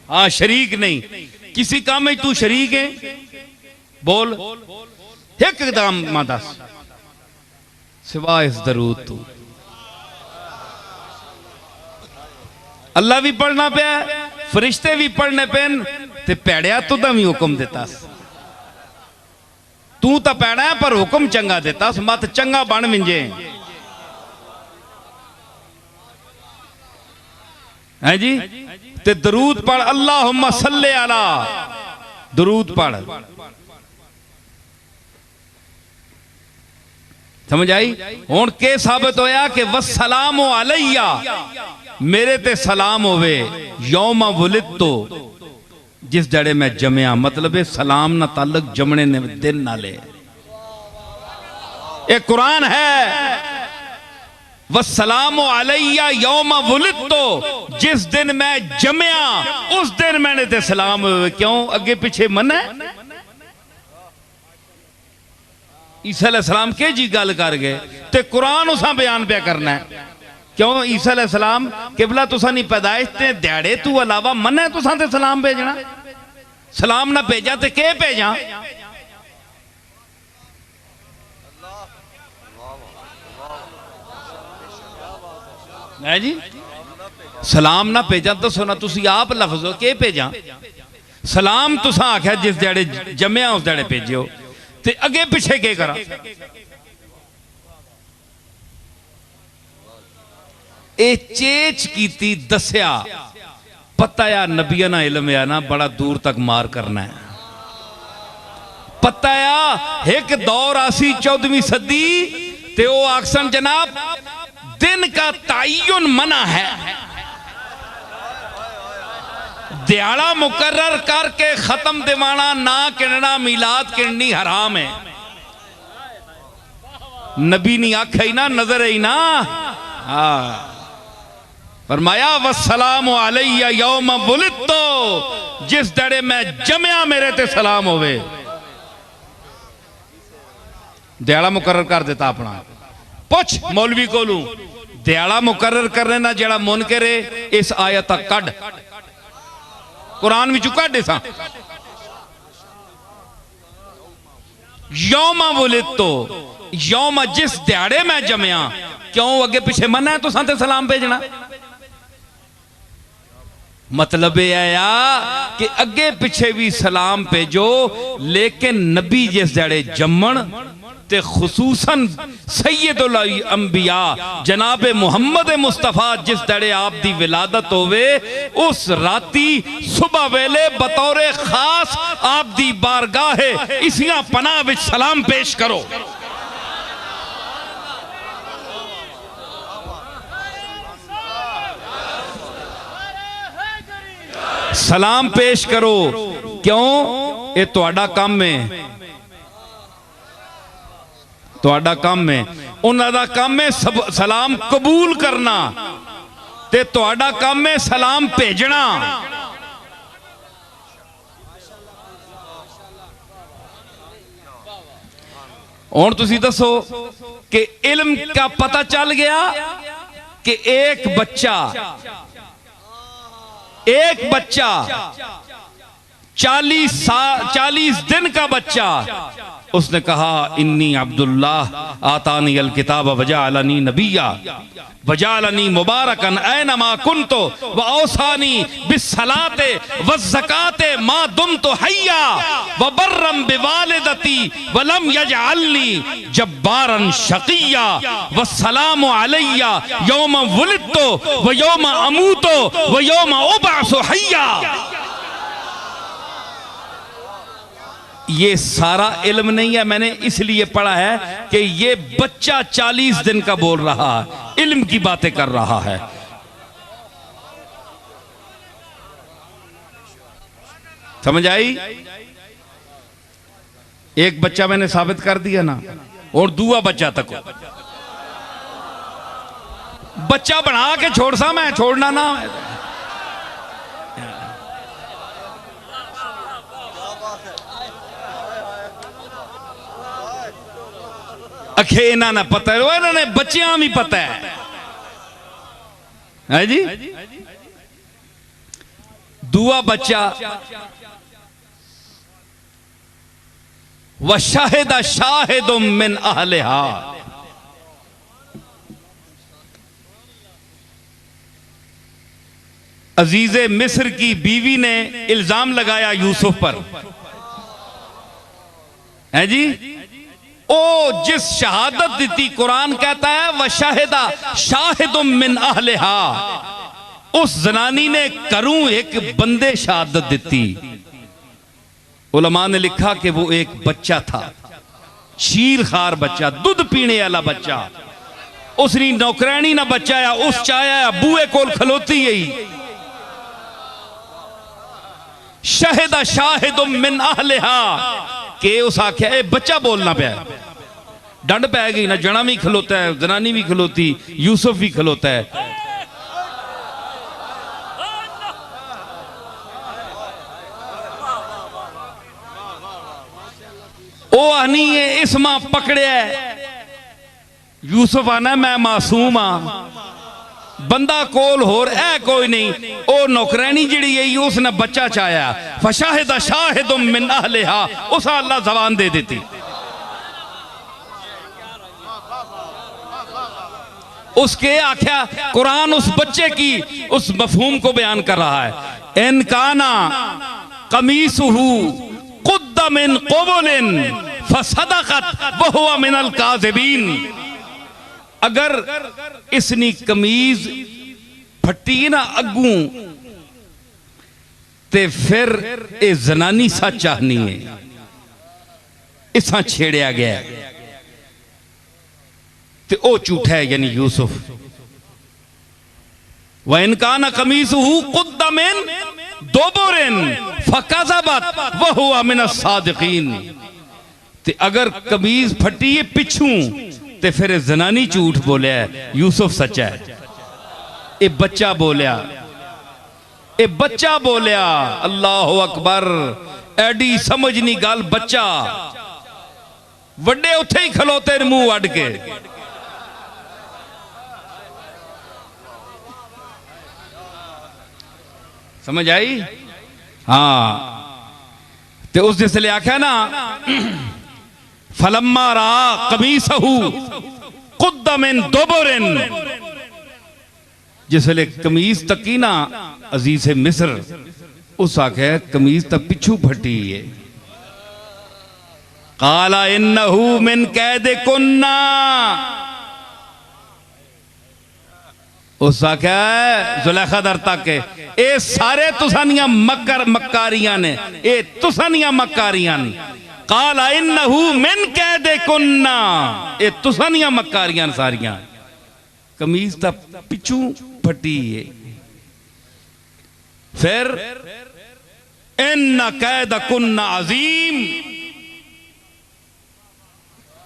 हाँ शरीक नहीं, किसी काम में तू शरीक है? बोल एक काम मां दस सिवा इस दरूद तू। अल्लाह भी पढ़ना पिया, फरिश्ते भी पढ़ने पेन, ते पैड़िया तू भी हुक्म देता। तू तो पैड़ा है पर हुक्म चंगा देता, मत चंगा बन मिंजे है जी। ते दरूद पढ़, अल्लाहुम्मा सल्ले अला, दरूद पढ़। समझ आई? हुण के साबित होया कि वस्सलाम अलैया, मेरे ते सलाम होवे, यौम वुलिदतु, जिस जड़े मैं जमया। मतलब है सलाम ना ताल्लुक जमने ने दिन नाले, ये कुरान है। वस्सलाम अलैया यौम वुलिदतु, जिस दिन मैं जमया उस दिन मैंने ते सलाम हुए। क्यों अगे पीछे मना है? ईसा अलैहिस्सलाम के जी गल कर गए ते कुरान उसा बयान पे करना है। क्यों ईसा अलैहिस्सलाम किबला तुसा नहीं पैदाइश ते दिहाड़े तू अलावा मना तुसा ते सलाम भेजना? सलाम ना भेजा ते के भेजा? है जी, सलाम ना भेजा तो सुना तुसी आप लफ्ज हो के भेजा? सलाम तुसा आख्या जिस दिहाड़े जमया उस दिहाड़े भेजियो, ते अगे पिछे के करा? ए चेच कीती दस्या, पता या नबिया ना इलम या ना बड़ा दूर तक मार करना है। पता या एक दौर आसी 14वीं सदी ते ओ आक्सन जनाब दिन का तायुन मना है, दिहाड़ा मुकर्रर करके खत्म दिवाना ना किनना, मिलाद किननी हराम है। नबी नहीं आख्या ही ना, नजर ही ना। हाँ फरमाया वस्सलाम अलैया यौम वुलिदतु, जिस दड़े मैं जमया मेरे ते सलाम होवे। दिहाड़ा मुकर्रर कर देता अपना। पुछ मौलवी कोलू, दिहाड़ा मुकर्रर करने ना जड़ा मुनकर है, इस आयत तक कढ़, कुरान विचों कढ़ सा। यौम वुलिदतु, यौम जिस दिहाड़े मैं जमया। क्यों अगे पिछे मना है तुसां ते सलाम भेजना? मतलब यह है कि अगे पिछे भी सलाम भेजो, लेकिन नबी जिस जड़े जम्मन ते खुसूसन सैयदुल अंबिया जनाब मुहम्मद मुस्तफा जिस दड़े आप दी विलादत होवे, उस राती सुबह वेले बतौरे खास आप दी बारगाहे इसियां पनाह विच सलाम पेश करो। सलाम पेश करो। क्यों? ये तुहाडा काम है, तुहाडा काम है। उन्हां दा काम है सलाम कबूल करना, ते तुहाडा काम है सलाम भेजना। हुण तुसीं दसो कि इल्म का पता चल गया कि एक बच्चा 40 दिन का बच्चा, उसने कहा इन्नी अब्दुल्लाह आतानी अल किताब वजाअलनी नबिया वजाअलनी मुबारकन ऐनमा कुन्तु व औसानी बिस्सलाते वज़्ज़काते मा दुमतु हय्या व बर्रम बिवालिदती व लम यजअलनी जब्बारन शक़िय्या वस्सलामु अलैया यौम वुलिदतु व यौम अमूतु व यौम उबअसु हय्या। ये सारा इल्म नहीं है, मैंने इसलिए पढ़ा है कि ये बच्चा 40 दिन का बोल रहा है, इल्म की बातें कर रहा है। समझ आई? एक बच्चा मैंने साबित कर दिया ना, और दूसरा बच्चा तक बच्चा बना के छोड़ सा, मैं छोड़ना ना। अखे इन्होंने पता है, इन्होंने बच्चियां भी पता है जी। दूआ बच्चा व शाहिदा शाहिदुम मिन अहलिहा, अजीजे मिस्र की बीवी ने इल्जाम लगाया यूसुफ पर, है जी। ओ जिस शहादत दी, कुरान कहता है व शाहिदा शाहिदुम मिन अहलिहा, उस जनानी ने करूं एक बंदे शहादत दी। उलमा ने लिखा कि वो एक बच्चा था, शीर खार बच्चा, दूध पीने वाला बच्चा। उसनी नौकरानी ना बचाया, उस चाया बूए कोल खलोती गई। शाहिदा शाहिदुम मिन अहलिहा के उस आख्या बच्चा बोलना पाया, डंड पै गई ना, जना भी खलोता है, जनानी भी खलोती, यूसुफ भी खलोता है। ओ आनी है इसमा पकड़िया, यूसुफ आना मैं मासूम हाँ, बंदा कोल होर है कोई नहीं। ओ नौकरानी जिहड़ी है उसने बच्चा चाया, फशाहिदा शाहिदुम मिन अहलिहा, उस अल्लाह जबान दे देती। उसके आख्या कुरान उस बच्चे की उस मफहूम को बयान कर रहा है। इन काना कमीसुहु कुद्दा मिन क़ुबुलिन फसदक़त व हुवा मिनल काज़िबीन, अगर इसनी कमीज फटी ना अगू ते फिर ए जनानी सच आनी है, इसा छेड़िया गया ते ओ झूठा है, यानी यूसुफ। व इन काना कमीसुहु कुद्दा मिन दुबुरिन फकज़बत व हुवा मिनस सादिकीन, ते अगर कमीज फटी है पिछू ते फिर जनानी झूठ बोलिया, यूसुफ सच्चा है। ए बच्चा बोलिया, ए बच्चा बोलिया, अल्लाह अकबर, एडी समझनी गल बच्चा। वड्डे उथे ही खलोते मुंह अड के, समझ आई? हाँ, ते उस जिसले आख्या ना फलम्मा रा कमीसहु कुद्दा मिन दुबुरिन, जिसले कमीज तकी ना अजीज़े मिस्र, उस आखे कमीज तक पिछू फटी है। काला इन्नहु मिन कैदिकुन्ना, उस आखे जुलेखा दर तक ए सारे तुसानियां मक्कारियां ने, ए तुसानियां मक्कारियां ने। काला इन्नहु मिन कैदिकुन्ना, ए तुसानियां मक्कारियां सारियां, कमीज ता पिछू फटी है। फिर इन्ना कैदकुन्ना अजीम,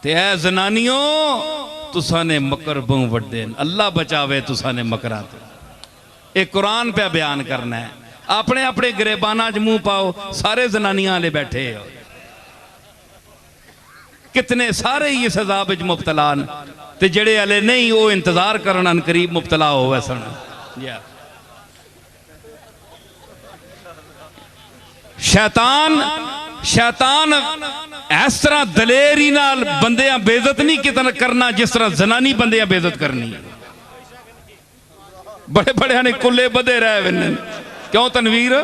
ते ऐ जनानियों तुसाने मकर बहु वड्डे, अल्लाह बचावे तुसाने मकरा तो। एक कुरान पे बयान करना है, अपने अपने गिरेबाना च मुंह पाओ, सारे जनानियां वाले बैठे हो, कितने सारे ही इस अजाब विच मुब्तला न, ते जेड़े हले नहीं वो इंतजार करन अन करीब मुब्तला होवे सन। शैतान इस तरह दलेरी नाल बंदियां बेइज्जत नहीं कितना करना जिस तरह जनानी बंदियां बेइज्जत करनी। बड़े बड़े ने कुल्ले बधे रहे विन, क्यों तनवीर?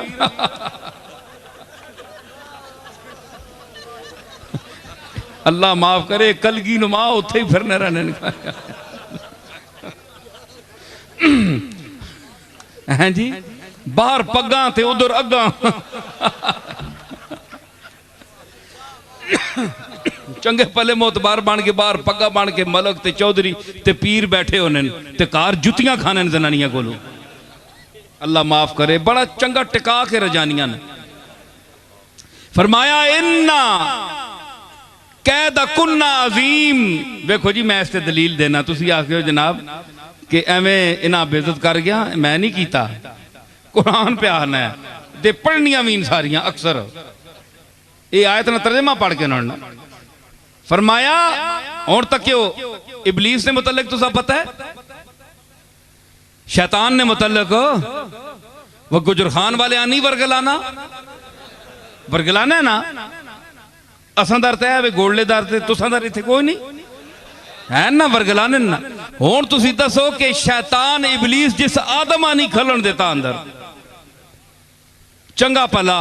अल्लाह माफ करे, कलगी नुमा उत्थे ही फिरने रहने हैं जी, बाहर पग्गा ते उधर अग्गा। चंगे पले मोतबार बन के बाहर पग्गा बन के मलक ते चौधरी ते पीर बैठे होने ते कार जुतियां खाने जनानियां कोलों। अल्लाह माफ करे, बड़ा चंगा टिका के रजानियां ने। फरमाया इन्ना कैदा कुन्ना अजीम। देखो जी मैं इस ते दलील देना, तुसी आखियो जनाब कि एवें इन्हां बेइज्जत कर गया, मैं नहीं कीता, कुरान पे आना है ते पढ़नियां भी सारियां अक्सर ये आयत ना तर्जमा पढ़ के उन्होंने फरमाया। और तक क्यों इबलीस ने मुतल्लिक तुसा पता है, शैतान ने मुतल्लिक वह गुजर खान वाले आनी वर्गलाना वर्गलाना है ना असा दर तो है गोड़ले दर से तुसा दर इतने कोई नहीं है ना वर्गलाने ना हुण तुसी दसो कि शैतान इबलीस जिस आदमा नहीं खलन देता अंदर चंगा भला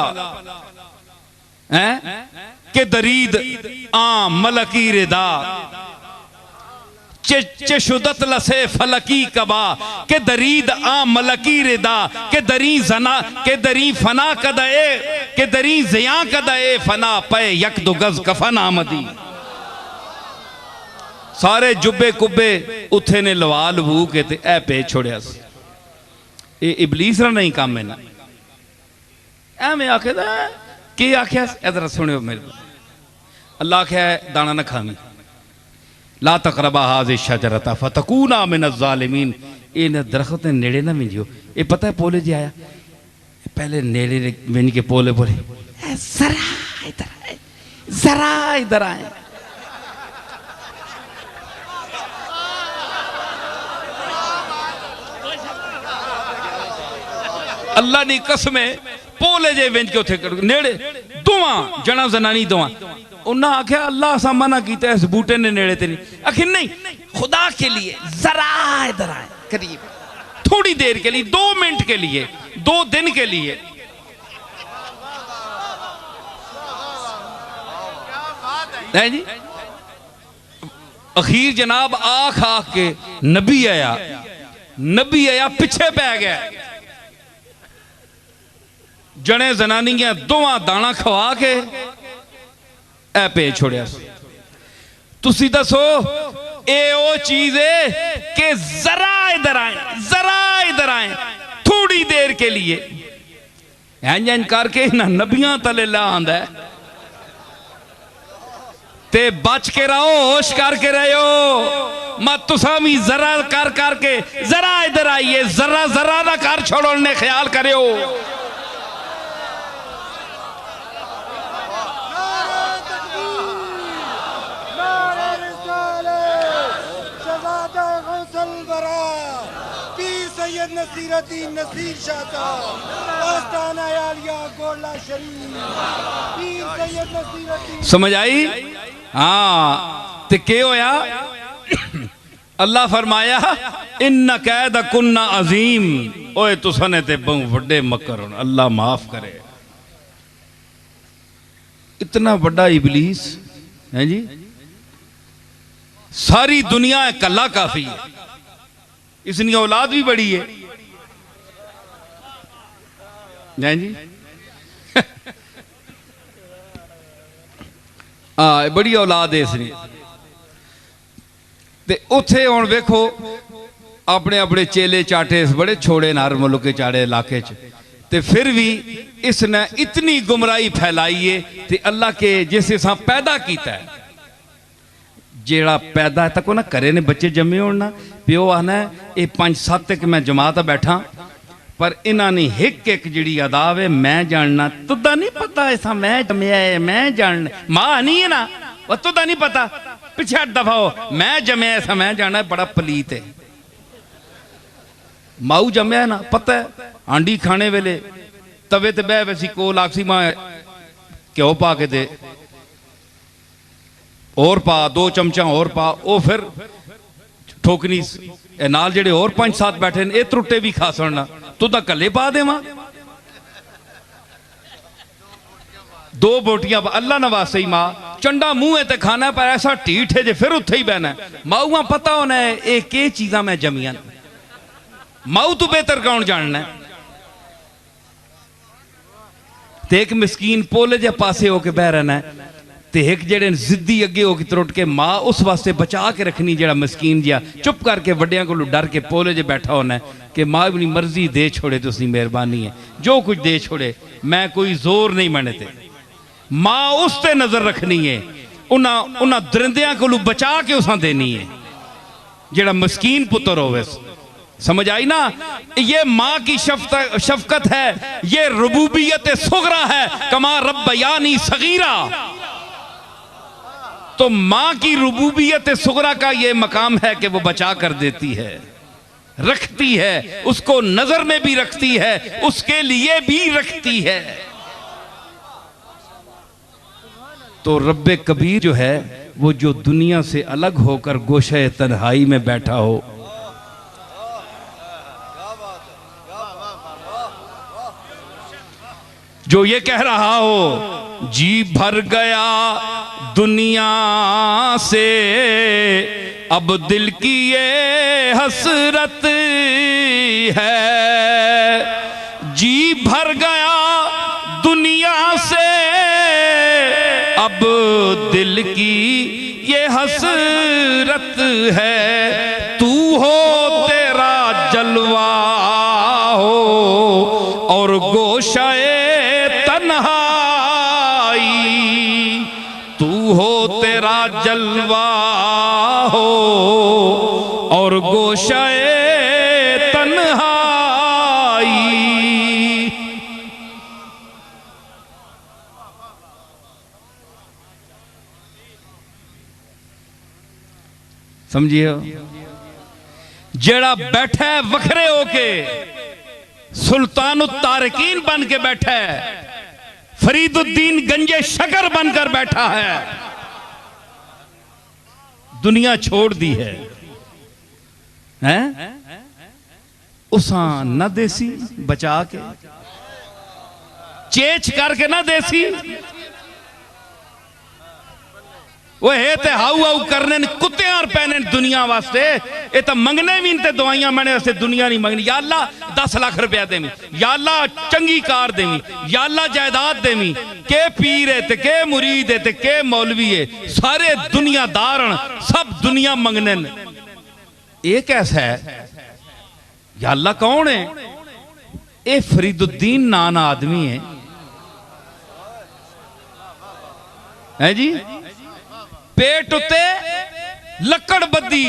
है कि दरीद आम मलकी रिदा चशुदत लसे फलकी कबा के दरीद आम मलकी रिदा के दरी जना के दरी फना कदए के दरी जिया कदए फना पे यक दो गज कफन आमदी सारे जुब्बे कुब्बे उथे ने लवा लवू के ते ए पे छोड़िया ये इबलीस नहीं काम है ना एवें आखे की आख्या इधर सुनियो मेरे अल्लाह आख्या दाना न खावी ला तकरबा हाज़िह शजरता फतकूना मिन ज़ालिमीन इन दरख्त ने नेड़े ना मिलियो ये पता है पोले जी आया पहले नेड़े मिल के पोले बोले जरा इधर आए अल्लाह नी कसमें पोले जे वेंज के उथे नेड़े दुआ जना जनानी दुआ उन्हें आख्या अल्लाह सा मना किया इस बूटे ने नेड़े तेरी आखिर नहीं खुदा के लिए जरा इधर आए करीब थोड़ी देर के लिए 2 मिनट के लिए 2 दिन के लिए है जी अखीर जनाब आख आख के नबी आया पीछे पै गया जने जनानियां दोवां दाना खवा के ए पे छोड़िया तुसी दसो ए ओ चीज है कि जरा इधर आए थोड़ी देर के लिए इंज करके ना नबियां तले ला आंदा है ते बच के रहो होश करके रहो मत तुसा भी जरा करके जरा इधर आइए जरा ना कर छोड़ो ने ख्याल करो नसीर शाह आस्ताना यालिया गोला शरीफ पीर सैयद नसीरुद्दीन समझ आई हाँ ते के होया अल्लाह फरमाया इन्ना कैद कुन्ना अजीम ओए तुसने ते बहु बड़े मकर होन अल्लाह माफ करे इतना बड़ा इबलीस है जी सारी दुनिया कल्ला काफी है इसकी औलाद भी बड़ी है जी बड़ी औलाद है इसने ते उथे हुण वेखो अपने अपने चेले चाटे बड़े छोड़े नार मुल्क के चाड़े इलाके च ते फिर भी इसने इतनी गुमराही फैलाई है ते अल्लाह के जिस हिसाब पैदा किया है जेड़ा पैदा तक ना करे ने बच्चे जमे हो ना प्यो आना ये 5-7 तक मैं जमात बैठा पर इन्होंने एक जी अदाब है मैं जानना तुदा नहीं पता ऐसा मैं जमया है मैं जानना माँ नहीं है ना वह तुदा नहीं पता पीछे 8 दफा हो मैं जमया ऐसा मैं जानना बड़ा पलीत है माऊ जमया ना पता है आंडी खाने वेले तवे ते बह वैसी कोल आखसी मां घ्यो पा के दे और पा 2 चमचा और पा वो फिर ठोकनी नाल जेड़े और 5-7 बैठे ने त्रुटे भी खा सुनना तू तो कले पा देवा 2 बोटियां अल्लाह नवासे ही मां चंडा मुंह है ते खाना पर ऐसा ढीठ है जे फिर उत्थे ही बहना माऊआ पता होना है ये के चीजा मैं जमिया माऊ तू बेहतर कौन जानना है ते एक मिसकीन पोले जे पासे होके बह रहना है ते एक जेड़े जिद्दी अगे होके त्रुट के माँ उस वास्ते बचा के रखनी जेड़ा मस्कीन जिहा चुप करके वड्डियां को डर के पोले जे बैठा होना है कि माँ अपनी मर्जी दे छोड़े तुसी मेहरबानी है जो कुछ दे छोड़े मैं कोई जोर नहीं मनते माँ उस ते नजर रखनी है उन्हां दरिंदियां को बचा के उसा देनी है जेड़ा मस्कीन पुत्र होवे समझ आई ना ये माँ की शफकत है ये रुबूबियत सुगरा है कमा रब्बयानी सगीरा तो माँ की रुबूबियत सुगरा का ये मकाम है कि वो बचा कर देती है रखती है, उसको नजर में भी रखती है, उसके लिए भी रखती है। तो रब्बे कबीर जो है वो जो दुनिया से अलग होकर गोशे तन्हाई में बैठा हो, जो ये कह रहा हो जी भर गया दुनिया से, अब दिल की ये हसरत है। जी भर गया दुनिया से, अब दिल की ये हसरत है। तू हो तेरा जलवा हो और गोशाए तन्हाई, तू हो तेरा जलवा हो और गोशाए तन्हाई। समझिए, जेड़ा बैठा है वखरे होके, सुल्तान तारकीन बन के बैठा है, फरीदुद्दीन गंजे शकर बनकर बैठा है, दुनिया छोड़ दी है, हैं? उसा न देसी बचा के, चेच करके ना देसी, वो है ते हाउ हाउ करने कुत्ते और पैने दुनिया वास्ते। ये तो मंगने भी इनते दवाइयां मैंने वास्ते दुनिया नहीं मंगनी। या अल्लाह 10 लाख रुपया देवी, या अल्लाह चंगी कार देवी, या अल्लाह जायदाद देवी, के पीर है ते के मुरीद है ते के मौलवी है, सारे दुनियादार सब दुनिया मंगने। ये कैसा है? या अल्लाह कौन है? ये फरीदुद्दीन नान आदमी है जी। पेट उत्ते लकड़ बद्दी,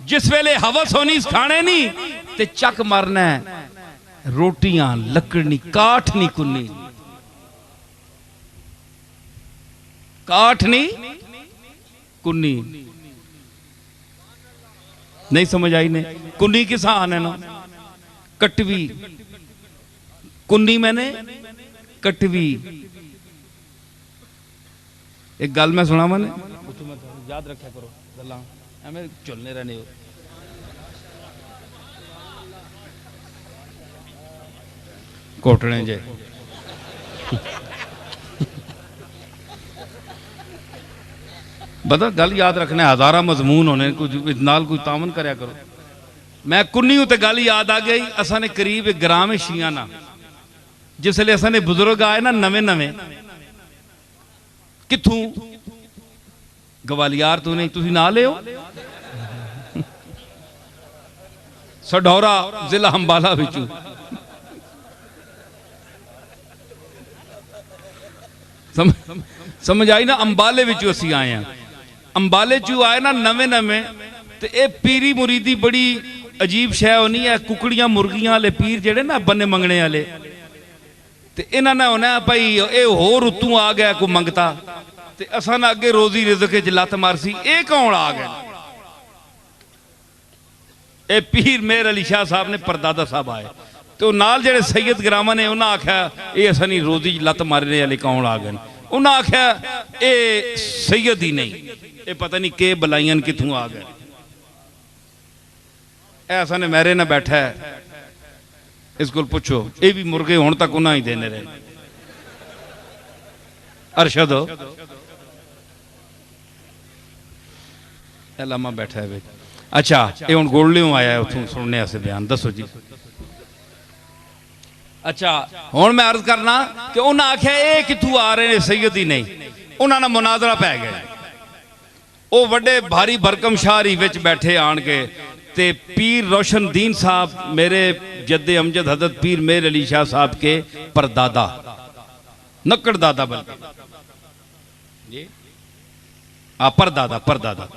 जिस वेले हवस होनी खाने नहीं ते चक मरना है। रोटियां लकड़नी, काठ नहीं कुन्नी, काठ नहीं कुन्नी। नहीं समझ आई ने? कुन्नी किसान है ना, कटवी। कुन्नी मैंने कटवी। एक गल मैं सुना मैंने, याद रखा करो गल्लां एवें चलने रहने हो। कोटने जे बता, गल याद रखना है। हजारा मजमून होने, कुछ नाल कोई तामन करया करो। मैं कुन्नी उते गल याद आ गई। असा ने करीब एक ग्राम शिया ना, जिसले असा ने बुजुर्ग आए ना नवे नवे, किथों गवालियार तो नहीं, तुसी ना ले सढौरा जिला अंबाला विचू। समझ आई ना? अंबाले विचू असी आए हैं। अंबाले चू आए ना नवे नवे, ते ए पीरी मुरीदी बड़ी अजीब शै होनी है। कुकड़ियां मुर्गियां वाले पीर जेड़े ना बन्ने मंगने वाले, ते इन्हां ने होना भाई ये होर उतों आ गया कोई मंगता, ते असां ना अगे रोजी रिज़क च लत मारसी। ये कौन आ गया? ये पीर मेहर अली शाह साहब ने परदादा साहब आए, तो नाल जेड़े सैयद ग्रामा ने उन्हें आख्या ये असां नहीं रोजी लत मारने वाले कौन आ गए। उन्हें आख्या ये सैयद ही नहीं, ये पता नहीं के बलाइयां कितों आ गए। ऐसा ने मेरे ना बैठा है, इसको पूछो। ये भी मुर्गे हुण तक उन्हें ही देने रहे। अरशद लामा बैठा है। अच्छा, ये हुण गोलड़ियों आया है उतों सुनने से बयान, दसो जी। अच्छा, हुण मैं अर्ज करना कि उन्हें आख्या ये कितों आ रहे हैं, सैयद ही नहीं। उन्होंने मुनाजरा पै गया। वो बड़े भारी भरकम शाहरी विच बैठे आन के, ते पीर रोशन दीन साहब मेरे जद्दे अमजद हजरत पीर मेहर अली शाह साहब के परदादा, नक्कड़ दादा बल्कि परदादा परदादा,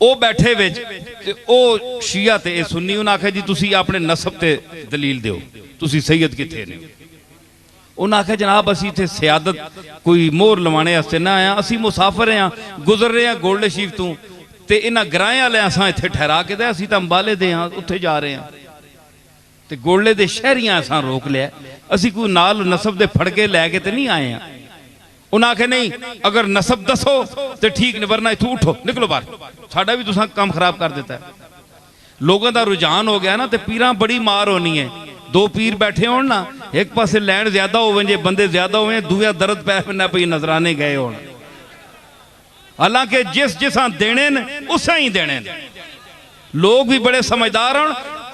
वो बैठे विच, ओ शिया ते ए सुन्नी। उन्हें आख्या जी तुसी अपने नसब ते दलील दिओ, तुसी सैयद किथे ने? उन्हें आख्या जनाब असी इत्थे सियादत कोई मोहर लवाने वास्ते ना आया, असी मुसाफिर हैं, गुजर रहे हैं गोल्डे शीफ तो, ते इन्हां गराएं वाले असां इत्थे ठहरा के ते असीं तां अंबाले दे हां, उत्थे जा रहे हां ते गोले दे शहरियां असां रोक लिया, असीं कोई नाल नसब दे फड़के लैके ते नहीं आए हैं। उन्हें आखे नहीं अगर नसब दसो तो ठीक नहीं, वरना इथों उठो निकलो बाहर, साडा भी तुसां काम खराब कर दिता है। लोगों का रुझान हो गया ना, तो पीरां बड़ी मार होनी है। दो पीर बैठे हो ना, एक पासे लैंड ज्यादा हो जे बंदे ज्यादा हो, दूया दर्द पै पैना पई नजराने गए हो। हालांकि जिस जिसा देने उसा ही देने। लोग भी बड़े समझदार हो,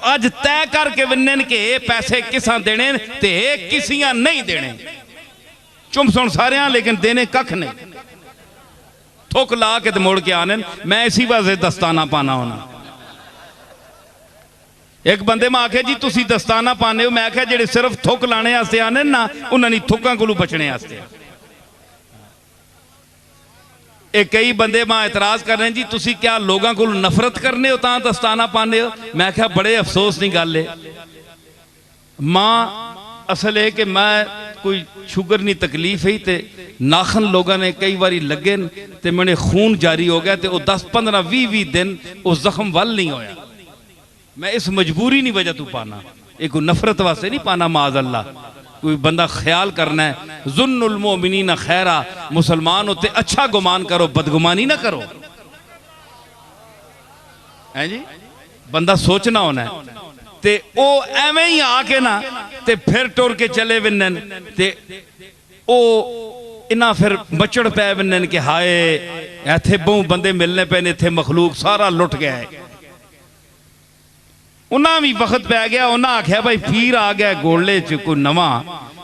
अज तय करके विन्न के पैसे किसा देने ते किसियां नहीं देने। चुम सुन सारे, लेकिन देने कख नहीं। थुक ला के मुड़ के आने। मैं इसी वास्ते दस्ताना पाना होना। एक बंदे में आखे जी तुसी दस्ताना पाने हो, मैं आख्या जेडे सिर्फ थुक लाने वास्ते आने ना, उन्होंने थुक्कां कोलों बचने वास्ते। कई बंदे मां एतराज कर रहे हैं जी तुसी क्या लोगों को नफरत करने हो तां दस्ताना पाने हो। मैं आख्या बड़े अफसोस की गल है मां, असल है कि मैं कोई शुगर नहीं तकलीफ है, तो नाखन लोगों ने कई बार लगे तो मैंने खून जारी हो गया, तो 10-15-20 दिन उस जख्म वल नहीं होया। मैं इस मजबूरी नहीं वजह तू पाना, एक नफरत वास्ते नहीं पाना। माज अल्लाह, कोई बंदा ख्याल करना है, जुन्नुल मोमिनीन खैरा, मुसलमान होते अच्छा गुमान करो, बदगुमानी ना करो। है जी, बंदा सोचना होना है। ते ओ एवें ही आके ना ते फिर टुर के चले विन्न ते ओ इना फिर बचड़ पै विन्न कि हाय इत्थे बहु बंदे मिलने पे, इत्थे मखलूक सारा लुट गया है। उन्हें भी वक्त पै गया, उन्हें आख्या भाई पीर आ गया गोले च कोई नवा,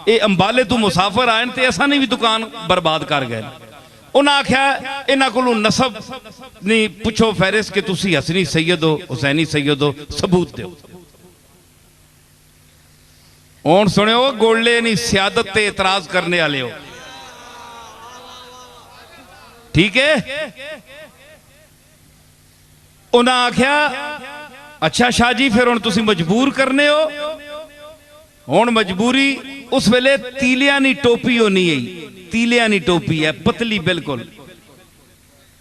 ये अंबाले तू मुसाफिर आए ते असा ने भी दुकान बर्बाद कर गए। उन्हें आख्या इन्हों को नसब नहीं पुछो फहरिस्त कि तुसी हसनी सैयद हो, हुसैनी सैयद हो, सबूत दो। हुण सुनियो, गोले नहीं सियादत ते एतराज करने वाले हो, ठीक है। उन्हें आख्या अच्छा शाह जी फिर हुण तुसी मजबूर करने हो। हुण मजबूरी उस वेले तीलियां नी टोपी होनी है, तीलियां नी टोपी है पतली बिल्कुल,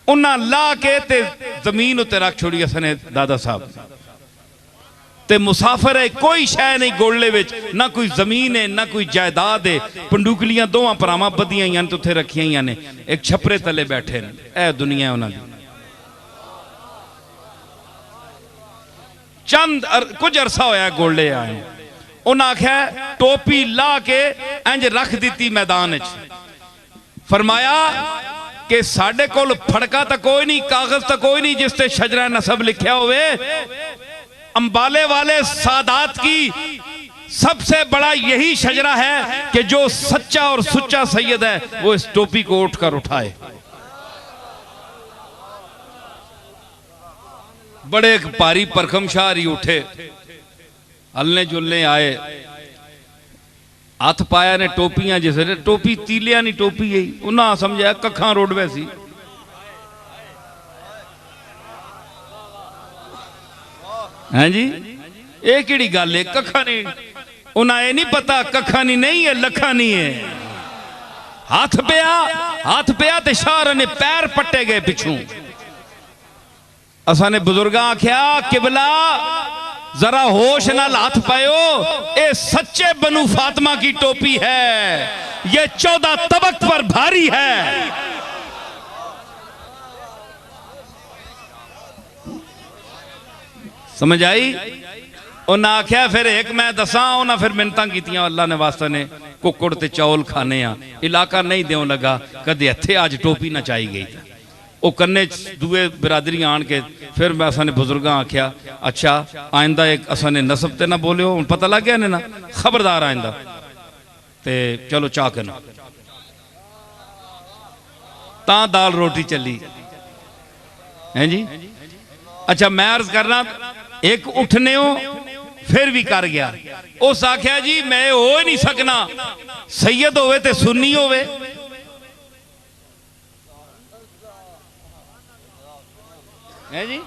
उन्हें ला के ते जमीन उत्ते रख छोड़ी असने दादा साहब। ते मुसाफिर है, कोई शह नहीं गोले विच, ना कोई जमीन है ना कोई जायदाद है। पंडुकलियां दोवां भरावां बधियां ही उत्थे रखियां ने, एक छपरे तले बैठे ने। ए दुनिया उन्हां दी। चंद कुछ अरसा होया गोले आए, उन्हें आख्या टोपी ला के इंज रख दी मैदान च। फरमाया कि साडे कोल फड़का तो कोई नहीं, कागज तो कोई नहीं जिसते शजरा नसब लिखा होवे। अंबाले वाले सादात की सबसे बड़ा यही शजरा है कि जो सच्चा और सुच्चा सैयद है वो इस टोपी को उठकर उठाए। बड़े एक भारी परखम शाहरी उठे, हलने जुलने आए, हाथ पाया ने टोपियां, जिस टोपी तीलिया नहीं टोपी है, उन्हें समझाया कखा रोडवे सी। हैं जी, ये किहड़ी गल है, कखा नहीं। उन्हें ये नहीं पता कखा नहीं है, लखा नहीं है। हाथ पिया ते शाह ने पैर पट्टे गए पिछू। असा ने बुजुर्ग आख्या किबला जरा होश नाल हाथ पायो, ये सच्चे बनु फातिमा की टोपी है, ये 14 तबक पर भारी है। समझ आई? उन्हें आख्या फिर एक मैं दसा, उन्हें फिर मिन्नतां कीतियां अल्लाह ने वास्ते ने कुकड़ ते चौल खाने आ, इलाका नहीं देव लगा, कदे इत्थे अज टोपी ना चाई गई। वो कन्ने दुए बिरादरी आन के फिर मैं असा ने बुजुर्ग आख्या अच्छा आइंदा एक असा ने नसब ते ना बोलियो, हुण पता लग गया ने ना, खबरदार आइंदा ते चलो चाह के ना। ता दाल रोटी चली है जी। अच्छा मैं अर्ज करना, एक उठने हो फिर भी कर गया। उस आख्या जी मैं हो ही नहीं सकना, सैयद होवे ते सुन्नी होवे। है जी,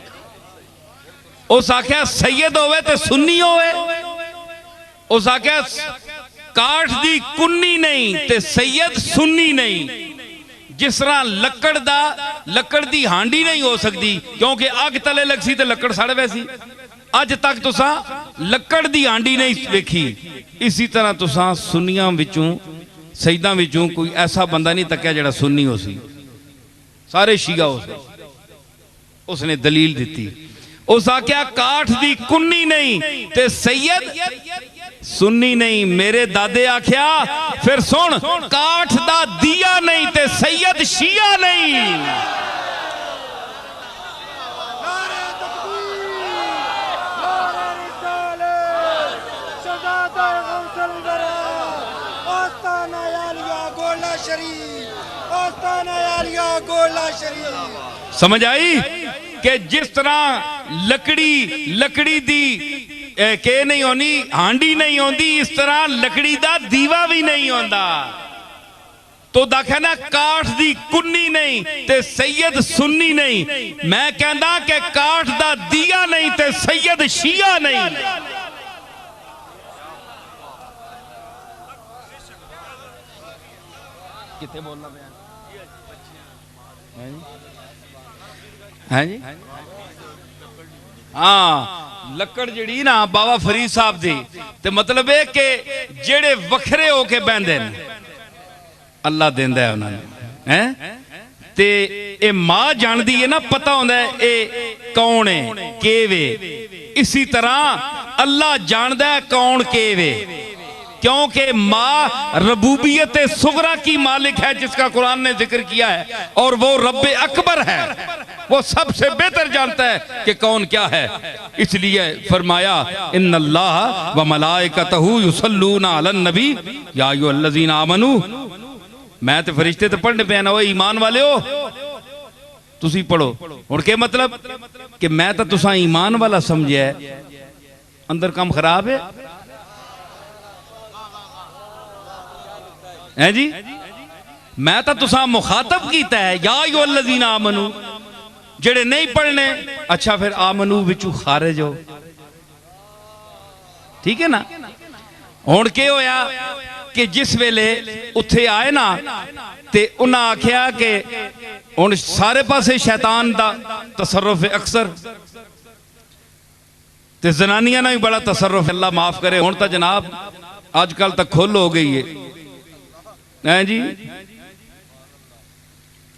उस आख्या सैयद होवे ते सुन्नी होवे। उस आख्या काठ दी कुन्नी नहीं ते सैयद सुन्नी नहीं, जिस तरह लकड़ दी हांडी नहीं हो सकती क्योंकि अग तले लग सी तो लकड़ सड़ वैसी। अज तक तुसा लकड़ दी हांडी नहीं वेखी। इसी तरह तुसा सुन्नियां विचों सईदां विचों कोई ऐसा बंदा नहीं तकिया जिहड़ा सुन्नी हो सी, सारे शिया हो सी। उसने दलील दी, उस आख्या काठ दी कुन्नी नहीं ते सैयद सुन्नी नहीं। मेरे दादे आख्या फिर सुन, काठ दा दिया नहीं ते सैयद शिया नहीं। नारे तकबीर, नारे रिसालत, शहदात गौसल वरा, आस्ताना आलिया गोला शरीफ, आस्ताना आलिया गोला शरीफ। समझ आई कि जिस तरह लकड़ी दी के नहीं होनी, हांडी नहीं होती, इस तरह लकड़ी दा दीवा भी नहीं होता। तो देखा ना, काठ दी कुन्नी नहीं ते सैयद सुन्नी नहीं। मैं कहना कि काठ दा दिया नहीं ते सैयद शिया नहीं। कितने बोलना है जी? हाँ, लकड़ जड़ी ना बाबा फरीद साहब दी, ते मतलब है कि जेड़े वखरे होके बहंदे ने अल्लाह देंदा है उन्होंने, हैं ते ए मां जानदी है ना, पता होंदा है ए कौन है केवे। इसी तरह अल्लाह जानदा है कौन केवे, क्योंकि माँ रबूबियत सुगरा की मालिक है जिसका कुरान ने जिक्र किया है, और वो रब्बे अकबर है, वो सबसे बेहतर जानता है कि कौन क्या है। इसलिए फरमाया इन्नल्लाह व मलाइकतहु युसल्लूना अलन नबी या अय्युहल्लज़ीना आमनू। मैं तो फरिश्ते तो पढ़ने पे ना, वो ईमान वाले हो तुसी पढ़ो। और क्या मतलब कि मैं तो तुसा ईमान वाला समझे, अंदर काम खराब है जी। मैं तो तुसा मुखातब कीता है या अय्युहल्लज़ीना आमनू, जेड़े नहीं पढ़ने अच्छा फिर आमनू विचू खारिज हो, ठीक है ना। हुण के होया कि जिस वेले उत्थे आए ना ते उन्हें आख्या कि हुण सारे पासे शैतान दा तसर्रुफ है अक्सर, ते जनानियां ना भी बड़ा तसर्रुफ, अल्लाह माफ करे। हुण तो जनाब आजकल तक खुल हो गई है जी।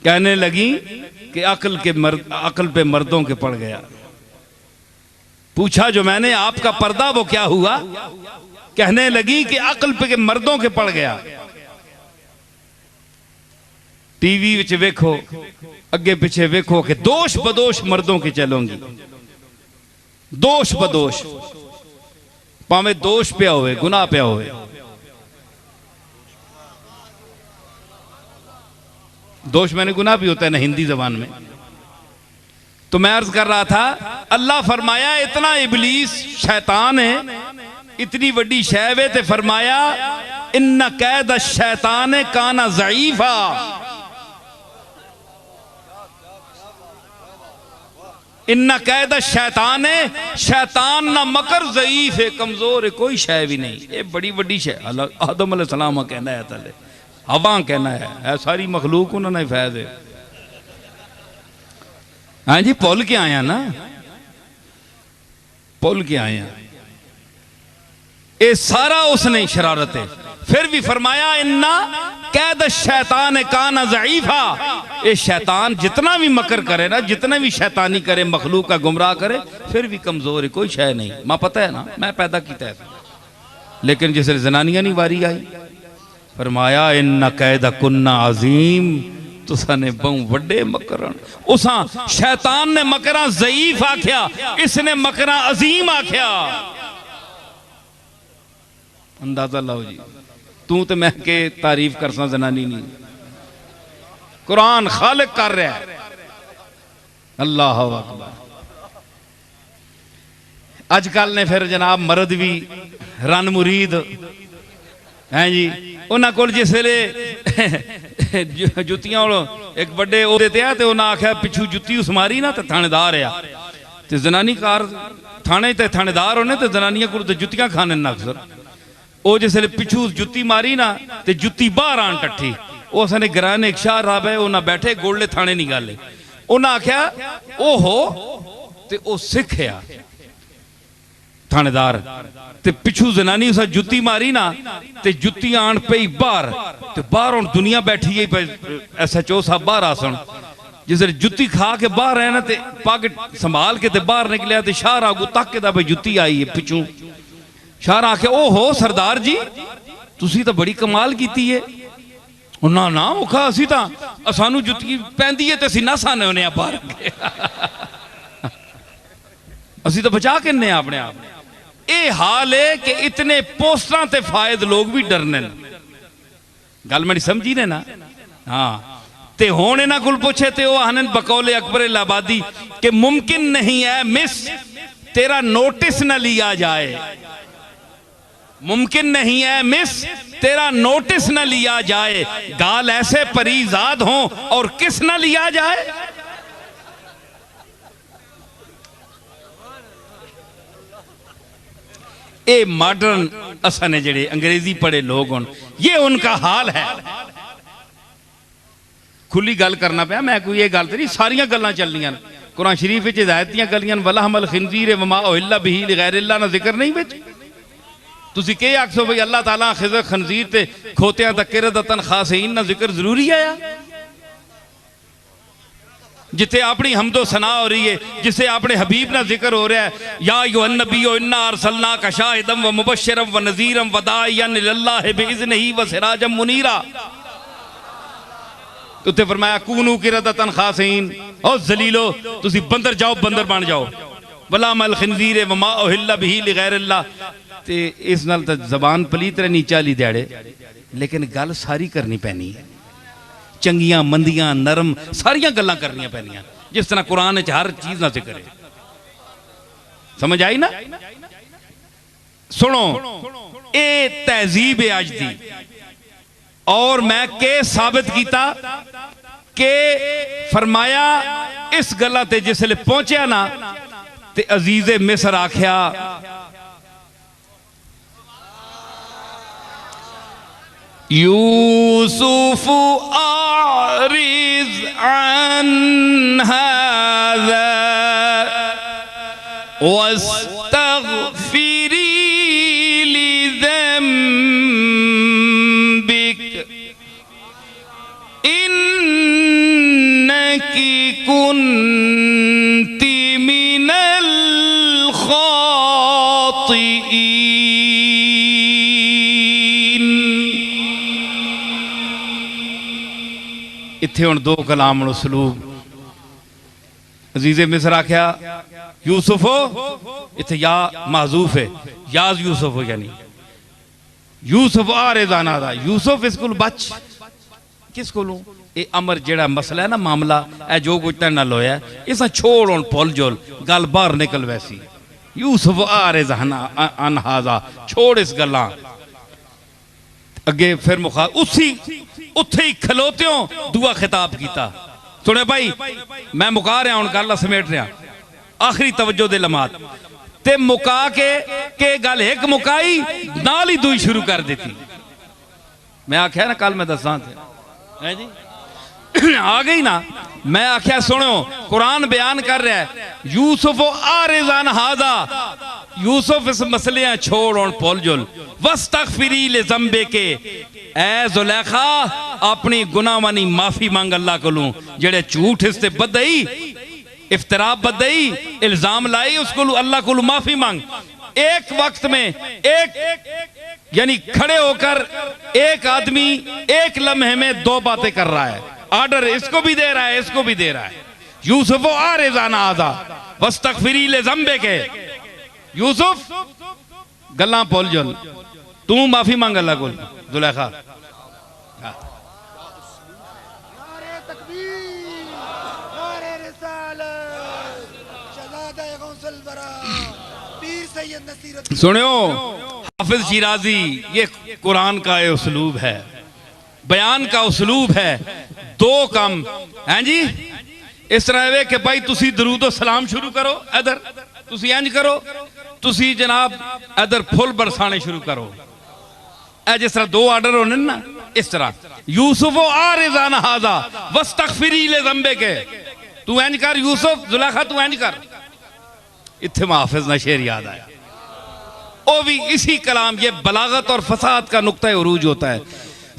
कहने लगी कि अकल पे मर्दों के पड़ गया। पूछा जो मैंने आपका पर्दा वो क्या हुआ, कहने लगी कि अकल पे मर्दों के पड़ गया। टीवी विच वेखो, अगे पीछे वेखो कि दोष बदोश मर्दों की चलोगी, दोष बदोश, भावे दोष पिया होवे, गुनाह पिया होवे। दोष मैंने गुनाह भी होता है ना हिंदी जबान में। तो मैं अर्ज कर रहा था, अल्लाह फरमाया इतना इबलीस शैतान है, इतनी बड़ी शैव है, ते फरमाया इन्ना कैद शैतान काना ज़ईफा। इन्ना कैद शैतान है, शैतान ना मकर ज़ईफ है, कमजोर है, कोई शै भी नहीं। ये बड़ी बड़ी शै आदम अलैहिस्सलाम कहना है, तले हवा कहना है, सारी मखलूक उन्होंने फैज है। हाँ जी, भुल के आया ना, भुल के आया, ये सारा उसने शरारत है। फिर भी फरमाया इन्ना कैद शैतान काना ज़ईफा। ये शैतान जितना भी मकर करे ना, जितना भी शैतानी करे, मखलूक का गुमराह करे, फिर भी कमजोर है, कोई शय नहीं। मां पता है ना, मैं पैदा किया है, लेकिन जिस जनानियां नहीं वारी आई, फरमाया इन्ना कैद कुन्ना अजीम, तुसा ने बहु वड्डे मकरन। उसा शैतान ने मकरा ज़ईफ आख्या, इसने मकरा अजीम आख्या। अंदाजा लाओ जी, तू तो मैं के तारीफ कर सा, जनानी नहीं, कुरान खालिक कर रहा है। अल्लाह अकबर। अजकल ने फिर जनाब मर्द भी रन मुरीद हैं जी, उन्होंने को जिस वे जुतियां एक बड़े ओहदे ते आ, ते उन्हें आख्या पिछू जुत्ती उस मारी ना तो थानेदार आ, ते जनानी कार थाने ते थानेदार होने, ते जनानियां को जुतियां खाने ना अक्सर। वो जिस पिछू जुत्ती मारी ना, ते जुत्ती बाहर आन टट्ठी, वो असने गराने एक शाह राब है उन्हें बैठे गोले थाने नहीं गाले उन्हें आख्या ओहो ते ओ सिख है थानेदार ते पिछू जनानी उस जुत्ती मारी ना ते जुत्ती आन पई बाहर ते बाहर हुण दुनिया बैठी है SHO साहब बाहर आसन जिस जुत्ती खा के बाहर आए ना ते पग संभाल के ते बाहर निकलिया ते शाह आगू तक के भाई जुत्ती आई है पिछू शाह आखे ओहो सरदार जी तुसी तो बड़ी कमाल की है ना ना मुखा असी तो सानू जुत्ती पैंदी है तो असी ना साने होने बाहर असी तो बचा के अपने आप ये हाल है कि इतने पोस्टर ते फायद लोग भी डरने गल मेरी समझी ने ना हाँ ते हुण इन्हां कोल पुछे ते वह आखन बकौले अकबर इलाहाबादी कि मुमकिन नहीं है मिस तेरा नोटिस न लिया जाए मुमकिन नहीं है मिस तेरा नोटिस न लिया जाए गाल ऐसे परीजाद हो और किस न लिया जाए ये मॉडर्न असने जेड़े अंग्रेजी पढ़े लोग हों ये उनका हाल है खुली गल करना पाया मैं कोई ये गल तो नहीं सारिया गल्लां चलनियां कुरान शरीफ विच हिदायतियां गलियां वला हमल खिंजीर वमा उहिल्ला बिही लिगैरिल्लाह ना जिक्र नहीं विच तुसी के आखसो भाई अल्लाह ताला खिज़र खंजीर ते खोतियां तक किरदतन खासीन ना जिक्र जरूरी आया जिथे अपनी हमदो सना हो रही है जिसे अपने हबीब ना जिक्र हो रहा है या अय्युहन नबिय्यु इन्ना अरसलनाका शाहिदम व मुबश्शिरम व नज़ीरम व दाइयन इलल्लाहि बिइज़निही व सिराजम मुनीरा उत्ते फरमाया कूनू किरदतन खासीन ओ जलीलो तुसी बंदर जाओ बंदर बन जाओ वला मल खिंजीर वमा उहिल्ला बिही लिगैरिल्लाह ते इस नाल तो जबान पलीत रहनी 40 दिहाड़े लेकिन गल सारी करनी पैनी है चंगियां मंदियां नरम सारियां गल्लां करनियां पैनियां जिस तरह कुरान च हर चीज ना जिक्र है समझ आई ना सुनो ये तहजीब है अज दी और मैं के साबित किया के फरमाया इस गल्ला ते जिसले पहुंचा ना ते अजीजे मिस्र आख्या यूसुफ आरिज अन हाज़ा वस्तग़फिरी लिज़ंबिक इन्नकी कुन्ती मिनल खातिईन इत्थे हुण दो कलाम उसलूब अजीज़े मिस्र आख्या यूसुफो इत्थे या महजूफ है याज यूसुफ यानी यूसुफ आरेजाना दा यूसुफ इस कोल बच किस कोलों ये अमर जेड़ा मसला है ना मामला ए जो कुछ तेरे नाल होया इस छोड़ हुण भुल जुल गल बाहर निकल वैसी यूसुफ आरेजाना अनहाजा छोड़ इस गल्लां अगे फिर मुखा उसी उत्थे ही खलोत्यों दुआ खिताब किया सुने भाई मैं मुका रहा हूं गल समेट रहा आखिरी तवज्जो दे लमात ते मुका के गल एक मुकाई नाल ही दुई शुरू कर दी मैं आख्या ना कल मैं दसा है जी आ गई ना मैं आख्या सुनो कुरान बयान कर रहा है यूसुफ आरिज़न हाज़ा यूसुफ इस मसले छोड़ और भुल जुल वस्तग़फिरी लिज़ंबे के ए ज़ुलेखा अपनी गुनाहवानी माफी मांग अल्लाह कोलों जेड़े झूठ इसते बदई इफ्तरा बदई इल्जाम लाई उसको अल्लाह को माफी मांग एक वक्त में एक यानी खड़े होकर एक आदमी एक लम्हे में दो बातें कर रहा है ऑर्डर इसको भी दे रहा है इसको भी दे रहा है यूसुफ आरिज़न हाज़ा वस्तग़फिरी लिज़ंबे के यूसुफ गल्लां भुल जुल तू माफी मांग अल्लाह को ज़ुलेखा नारे तकबीर नारे रिसालत शहज़ादा गौसल बरा पीर सैयद नसीरुद्दीन सुनियो हाफिज शिराजी ये कुरान का ये उसलूब है बयान का उसलूब है दो काम हैं जी इस तरह वे कि भाई तुसी दरूद और सलाम शुरू करो इधर तुसी इंज करो तुसी जनाब इधर फुल बरसाने शुरू करो ए जिस तरह दो आर्डर होने ना इस तरह यूसुफ आरिजान हाजा वस्तगफिरी ले ज़ंबे के, तू इंज कर यूसुफ, जुलेखा तू इंज कर। इत्थे मुहाफिज ना शेर याद आया, वो भी इसी कलाम, ये बलागत और फसाद का नुक्ता उरूज होता है।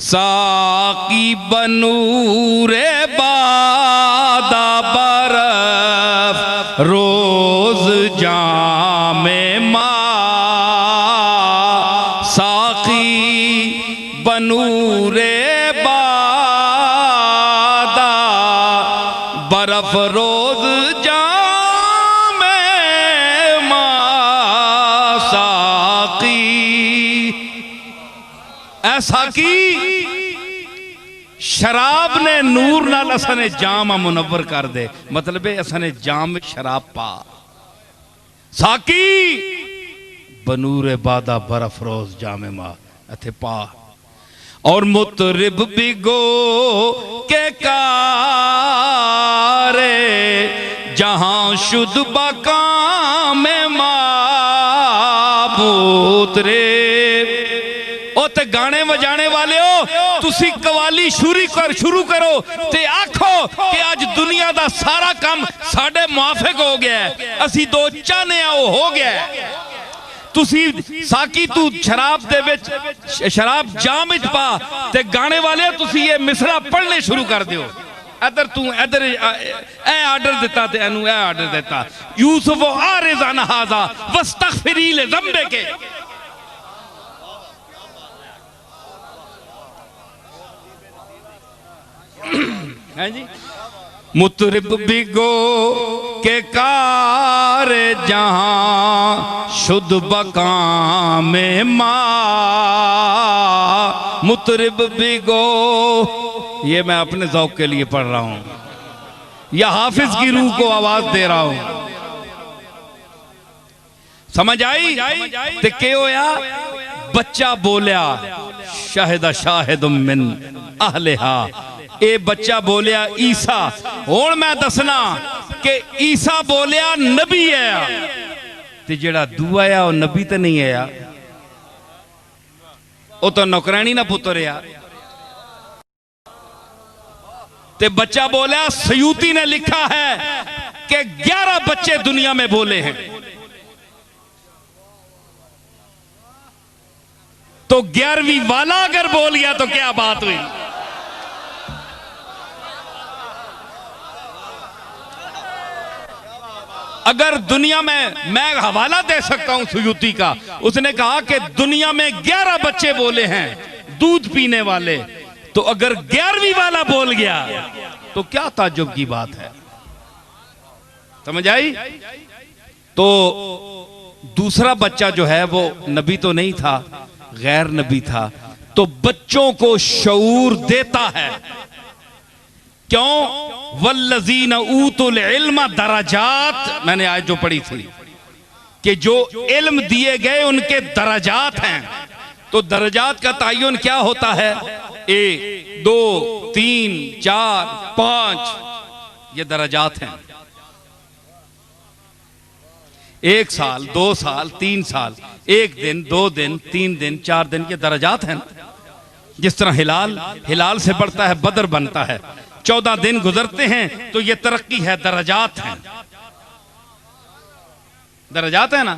साकी बनूरे बादा बरफ रोज जामे मा, साकी बनूरे बादा बरफ रोज जामे मा, साकी ऐसा की शराब ने नूर नाल असने जाम मुनव्वर कर दे, मतलब है असने जाम में शराब पा। साकी बनूरे बादा बरफ रोज जामे मा अथे पा, और मुतरिब बिगो के कारे जहां शुद्ध बकाम माबूत रे। ओ ते गाने बजाने वाले हो, तुसी कवाली शुरू करो ते आखो कि आज दुनिया दा सारा काम साडे मुआफिक हो गया है, असी दो चाहने वो हो गया है। तुसी साकी तू शराब दे विच शराब जाम विच पा ते गाने वाले तुसी ये मिसरा पढ़ने शुरू कर दियो। इधर तू इधर ए आर्डर दिता ते एनू ए आर्डर दिता, यूसुफ आरिजान हाजा वस्तगफिरी ले ज़ंबे के। है जी, मुतरिब बिगो के कार जहां शुद्ध बकाम मा, मुतरिब बिगो, ये मैं अपने ज़ौक़ के लिए पढ़ रहा हूं या हाफिज की रूह को आवाज दे रहा हूं। समझ आई? ते के होया, बच्चा बोलिया शाहिदा शाहिदुम मिन अहलिहा, ए बच्चा बोलिया ईसा। हुण मैं दसना कि ईसा बोलिया नबी है, ते जेड़ा दूआ है वो नबी तो नहीं है, वो तो नौकरानी ना पुत्र है। ते बच्चा बोलिया, सयूती ने लिखा है कि 11 बच्चे दुनिया में बोले हैं, तो 11वीं वाला अगर बोल गया तो क्या बात हुई। अगर दुनिया में, मैं हवाला दे सकता हूं सुयूती का, उसने कहा कि दुनिया में 11 बच्चे बोले हैं दूध पीने वाले, तो अगर 11वीं वाला बोल गया तो क्या ताज्जुब की बात है। समझ आई? तो दूसरा बच्चा जो है वो नबी तो नहीं था, गैर नबी था, तो बच्चों को शऊर देता है। क्यों? वल्लज़ीना ऊतुल इल्म दराजात, मैंने आज जो पढ़ी थी कि जो इल्म दिए गए उनके दराजात हैं। तो दराजात का तयन क्या होता है? 1 2 3 4 5, ये दराजात हैं। 1 साल 2 साल 3 साल, 1 दिन 2 दिन 3 दिन 4 दिन, ये दराजात हैं। जिस तरह हिलाल से बढ़ता है बदर बनता है, 14 दिन गुजरते हैं तो ये तरक्की है, दराजात हैं। दराजात है ना,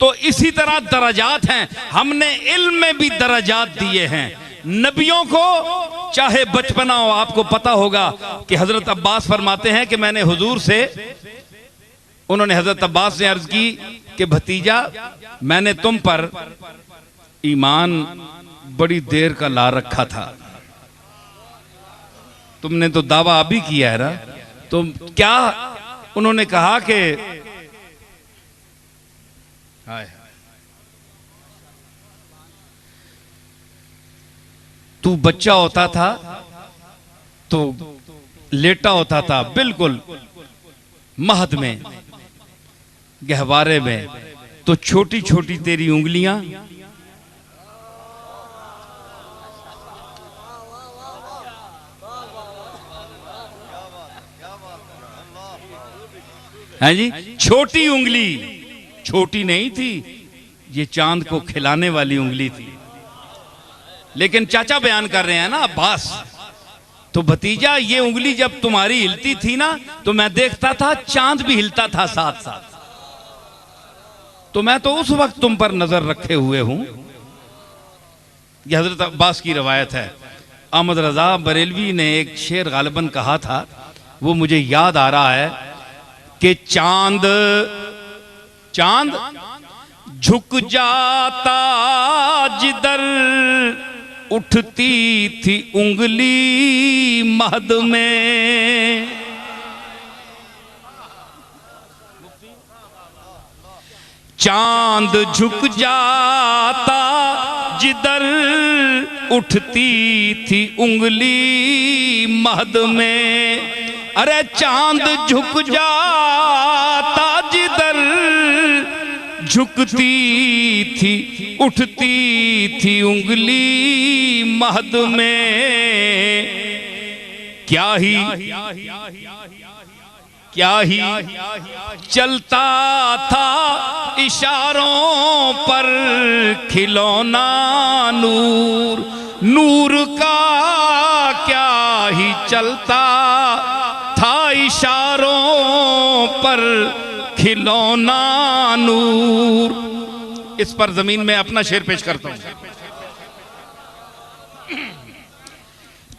तो इसी तरह दराजात हैं। हमने इल्म में भी दराजात दिए हैं नबियों को, चाहे बचपना हो। आपको पता होगा कि हजरत अब्बास फरमाते हैं कि मैंने हुजूर से, उन्होंने हजरत अब्बास ने अर्ज की कि भतीजा, मैंने तुम पर ईमान बड़ी देर का ला रखा था, तुमने तो दावा अभी किया है ना, तो क्या? उन्होंने कहा कि तू बच्चा होता था तो लेटा होता था बिल्कुल महद में, गहवारे में, तो छोटी छोटी तेरी उंगलियां हैं जी, छोटी उंगली, छोटी नहीं थी, ये चांद को खिलाने वाली उंगली थी। लेकिन चाचा बयान कर रहे हैं ना अब्बास, तो भतीजा ये उंगली जब तुम्हारी हिलती थी ना तो मैं देखता था चांद भी हिलता था साथ साथ। तो मैं तो उस वक्त तुम पर नजर रखे हुए हूं। यह हजरत अब्बास की रवायत है। अहमद रजा बरेलवी ने एक शेर गालिबन कहा था, वो मुझे याद आ रहा है कि चांद चांद झुक जाता जिधर उठती थी उंगली महद में, चांद झुक जाता जिधर उठती थी उंगली महद में। अरे चांद झुक जाता जिधर झुकती थी उठती थी उंगली महद में। क्या ही चलता था इशारों पर खिलौना नूर, नूर का क्या ही चलता था इशारों पर खिलौना नूर। इस पर जमीन में अपना शेर पेश करता हूं।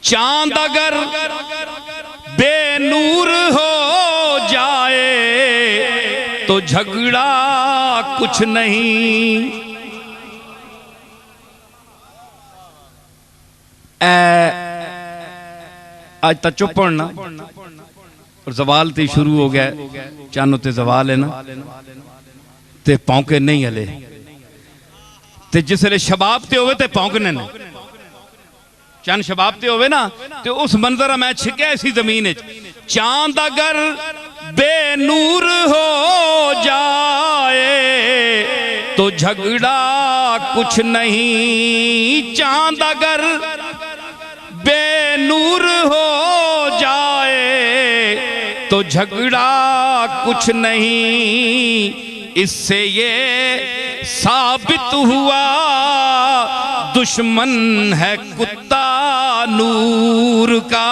चांद अगर बेनूर हो जाए तो झगड़ा कुछ नहीं। आज तक चुप पड़ना और जवाल ते शुरू हो गया। चानो ते जवाल है ना ते पौंके नहीं हले ते जिसले शबाब ते होवे ते पौंकने ने। चंद शबाब ते होवे ना ते उस मंजर मैं छिके इसी जमीन। चांद अगर बेनूर हो जाए तो झगड़ा कुछ नहीं। चांद अगर बेनूर हो जाए तो झगड़ा कुछ नहीं। इससे ये साबित हुआ दुश्मन है कुत्ता नूर का।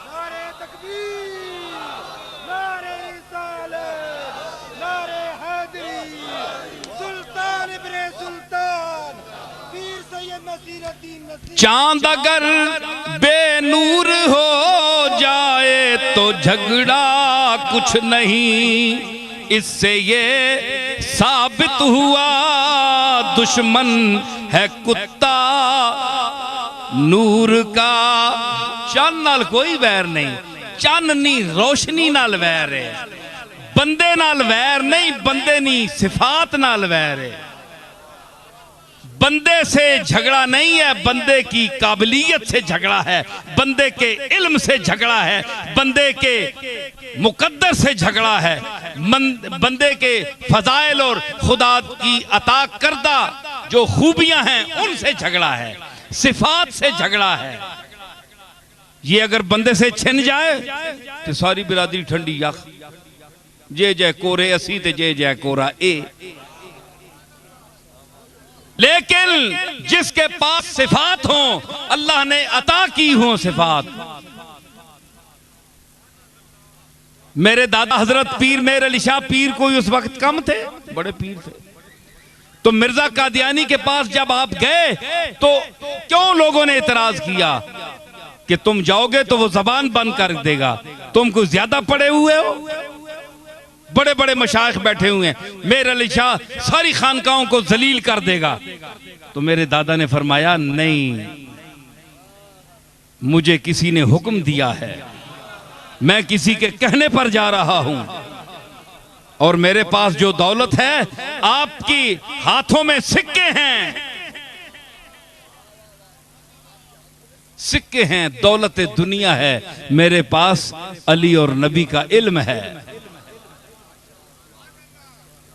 नारे तकबीर, नारे रिसालत, नारे हैदरी, सुल्तान इब्ने सुल्तान, पीर सैयद नसीरुद्दीन नसीर। चांद अगर बेनूर हो जाए तो झगड़ा कुछ नहीं। इससे ये साबित हुआ दुश्मन है कुत्ता नूर का। चन्न नाल कोई वैर नहीं, चाननी रोशनी नाल वैर है। बंदे नाल वैर नहीं, बंदे नी सिफात नाल वैर है। बंदे से झगड़ा नहीं है, बंदे की काबिलियत से झगड़ा है, बंदे के इल्म से झगड़ा है, बंदे के मुकद्दर से झगड़ा है, बंदे के फजाइल और खुदा की अता करदा जो खूबियां हैं उनसे झगड़ा है, सिफात से झगड़ा है। ये अगर बंदे से छिन जाए तो सारी बिरादरी ठंडी यख। जे जय कोरे असी ते जे जय कोरा ए। लेकिन जिसके पास सिफात हो, अल्लाह ने अता की हो सिफात। मेरे दादा हजरत पीर मेर अली शाह पीर कोई उस वक्त कम थे, बड़े पीर थे। तो मिर्जा कादियानी के पास जब आप गए तो क्यों लोगों ने इतराज किया कि तुम जाओगे तो वो जबान बंद कर देगा, तुम कुछ ज्यादा पड़े हुए हो। बड़े बड़े मशाइख बैठे हुए हैं, मेर अली शाह सारी खानकाहों को जलील कर देगा। तो मेरे दादा ने फरमाया नहीं, मुझे किसी ने हुक्म दिया है, मैं किसी के कहने पर जा रहा हूं। और मेरे पास जो दौलत है, आपकी हाथों में सिक्के हैं, सिक्के हैं, दौलत दुनिया है, मेरे पास अली और नबी का इल्म है।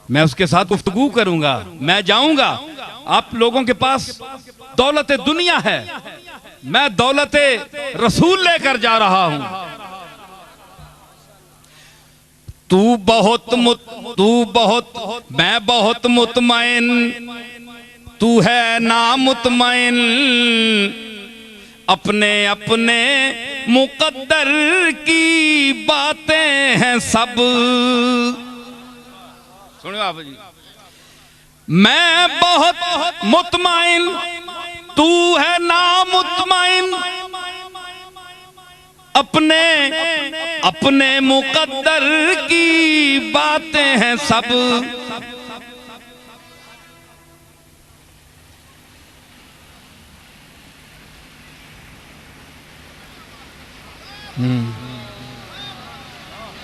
मैं उसके साथ गुफ्तगू करूंगा, मैं जाऊंगा। आप लोगों के पास दौलत दुनिया है, मैं दौलत रसूल लेकर जा रहा हूं। मैं बहुत मुतमईन, तू है नामुतमइन, अपने अपने मुकद्दर की बातें हैं सब। सुनो आप जी, मैं बहुत मुतमइन, तू है नामुतमइन, अपने अपने मुकद्दर की बातें हैं सब।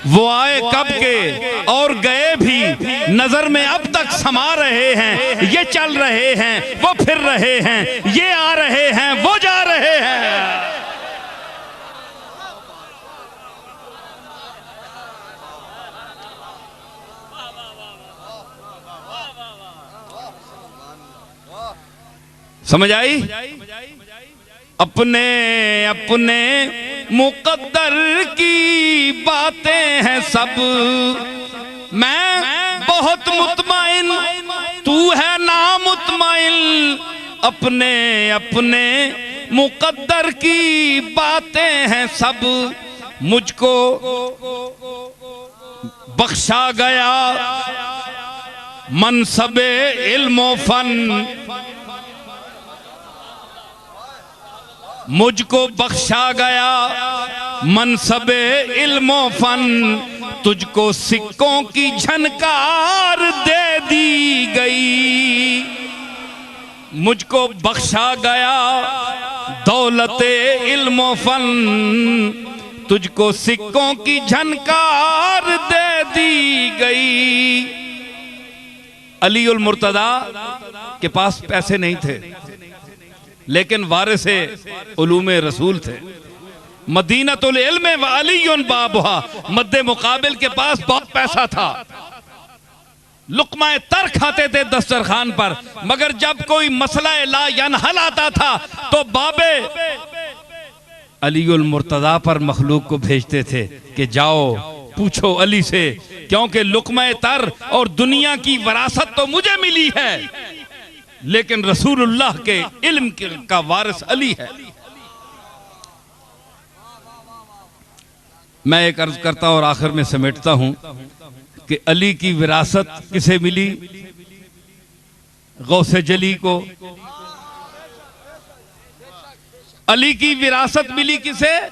वो आए कब के और गए भी, नजर में अब तक समा रहे हैं। ये चल रहे हैं, वो फिर रहे हैं, ये आ रहे हैं, वो जा रहे हैं। समझ आई? अपने अपने मुकद्दर की बातें हैं सब। मैं बहुत मुतमइन, तू है नामुतमइन, अपने अपने मुकद्दर की बातें हैं सब। मुझको बख्शा गया मनसबे इल्म फन, मुझको बख्शा गया मनसबे इल्म फन, तुझको सिक्कों की झनकार दे दी गई। मुझको बख्शा गया दौलते इल्म फन, तुझको सिक्कों की झनकार दे दी गई। अली उल मुर्तदा के पास पैसे नहीं थे, लेकिन वारिसे उलूमे रसूल थे। मदीनतुल इल्म व अलीयुन बाबुहा, मद्दे मुकाबिल के पास बहुत पैसा था, लुक़्मा तर खाते थे दस्तरखान पर। मगर जब कोई मसला ला यनहल आता था तो बाबे अलीउल मुर्तदा पर मखलूक को भेजते थे कि जाओ पूछो अली से, क्योंकि लुक़्मा तर और दुनिया की विरासत तो मुझे मिली है, लेकिन रसूलुल्लाह के इल्म का वारिस अली है। मैं एक अर्ज करता और आखिर में समेटता हूं कि अली की विरासत किसे मिली? गौसे जली को। अली की विरासत मिली किसे?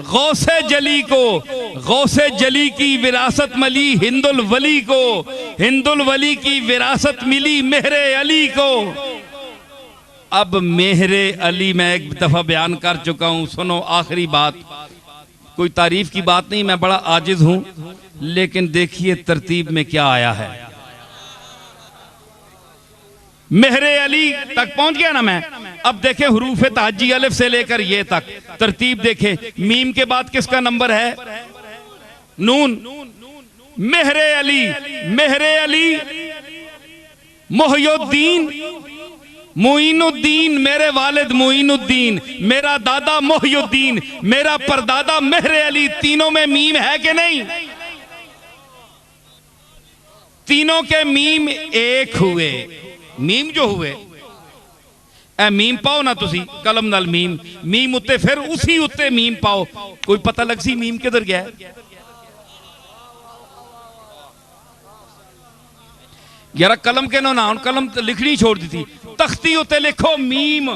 गौसे जली को। गौसे जली की विरासत मिली हिंदुल वली को। हिंदुल वली की विरासत मिली मेहरे अली को। अब मेहरे अली मैं एक दफा बयान कर चुका हूं, सुनो आखिरी बात। कोई तारीफ की बात नहीं, मैं बड़ा आजिज हूं, लेकिन देखिए तरतीब में क्या आया है। मेहरे अली तक पहुंच गया ना मैं। अब देखें हुरूफ ताजी अलिफ से लेकर ये तक तरतीब देखें। मीम के बाद किसका नंबर है? नून। मेहरे अली, मेहरे अली, मोहियुद्दीन, मोइनुद्दीन, मेरे वालिद मोइनुद्दीन, मेरा दादा मोहियुद्दीन, मेरा परदादा मेहरे अली। तीनों में मीम है कि नहीं? तीनों के मीम एक हुए। मीम जो हुए ए मीम पाओ ना तुसी कलम नाल मीम, मीम उत्ते फिर उसी उत्ते मीम पाओ, कोई पता लग सी मीम किधर गया है? यार कलम के ना कलम लिखनी छोड़ दी थी। तख्ती उत्ते लिखो मीम,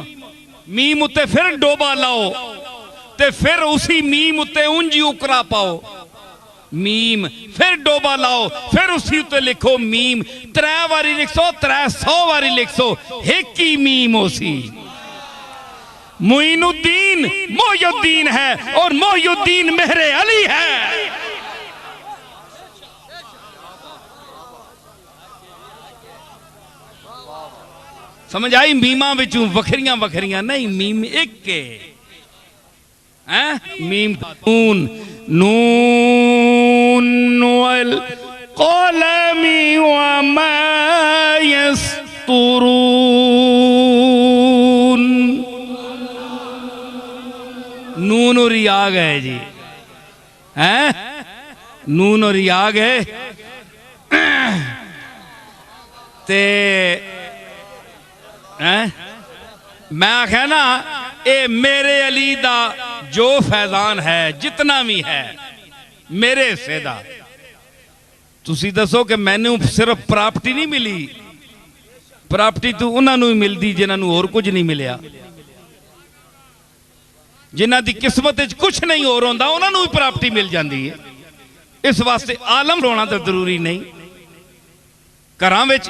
मीम उत्ते फिर डोबा लाओ, ते फिर उसी मीम उत्ते उंजी उकरा पाओ। मीम फिर डोबा लाओ, फिर उसी उत्ते लिखो मीम। 3 बारी लिखो, 300 बारी लिखो, एक ही मीम उसी। मोइनुद्दीन मोहियुद्दीन है और मोहियुद्दीन मेहरे अली है। समझ आई? मीमा विचों वखरियां वखरियां नहीं, मीम एक के मीम। नून नून वल क़लमी वमा यस्तुरून। नून और या गए जी, हैं? नून और या गए ते मैं आख्या ना ये मेरे अली दा जो फैजान है जितना भी है मेरे हिस्से दा। तुसी दसो कि मैनू सिर्फ प्राप्ति नहीं मिली, प्राप्ति तो उन्होंने ही मिलती जिन्होंने होर कुछ नहीं मिलया। जिन्हों की किस्मत कुछ नहीं होर होंदा उन्होंने भी प्राप्ति मिल जाती है। इस वास्ते आलम रोना तो जरूरी नहीं। घरां विच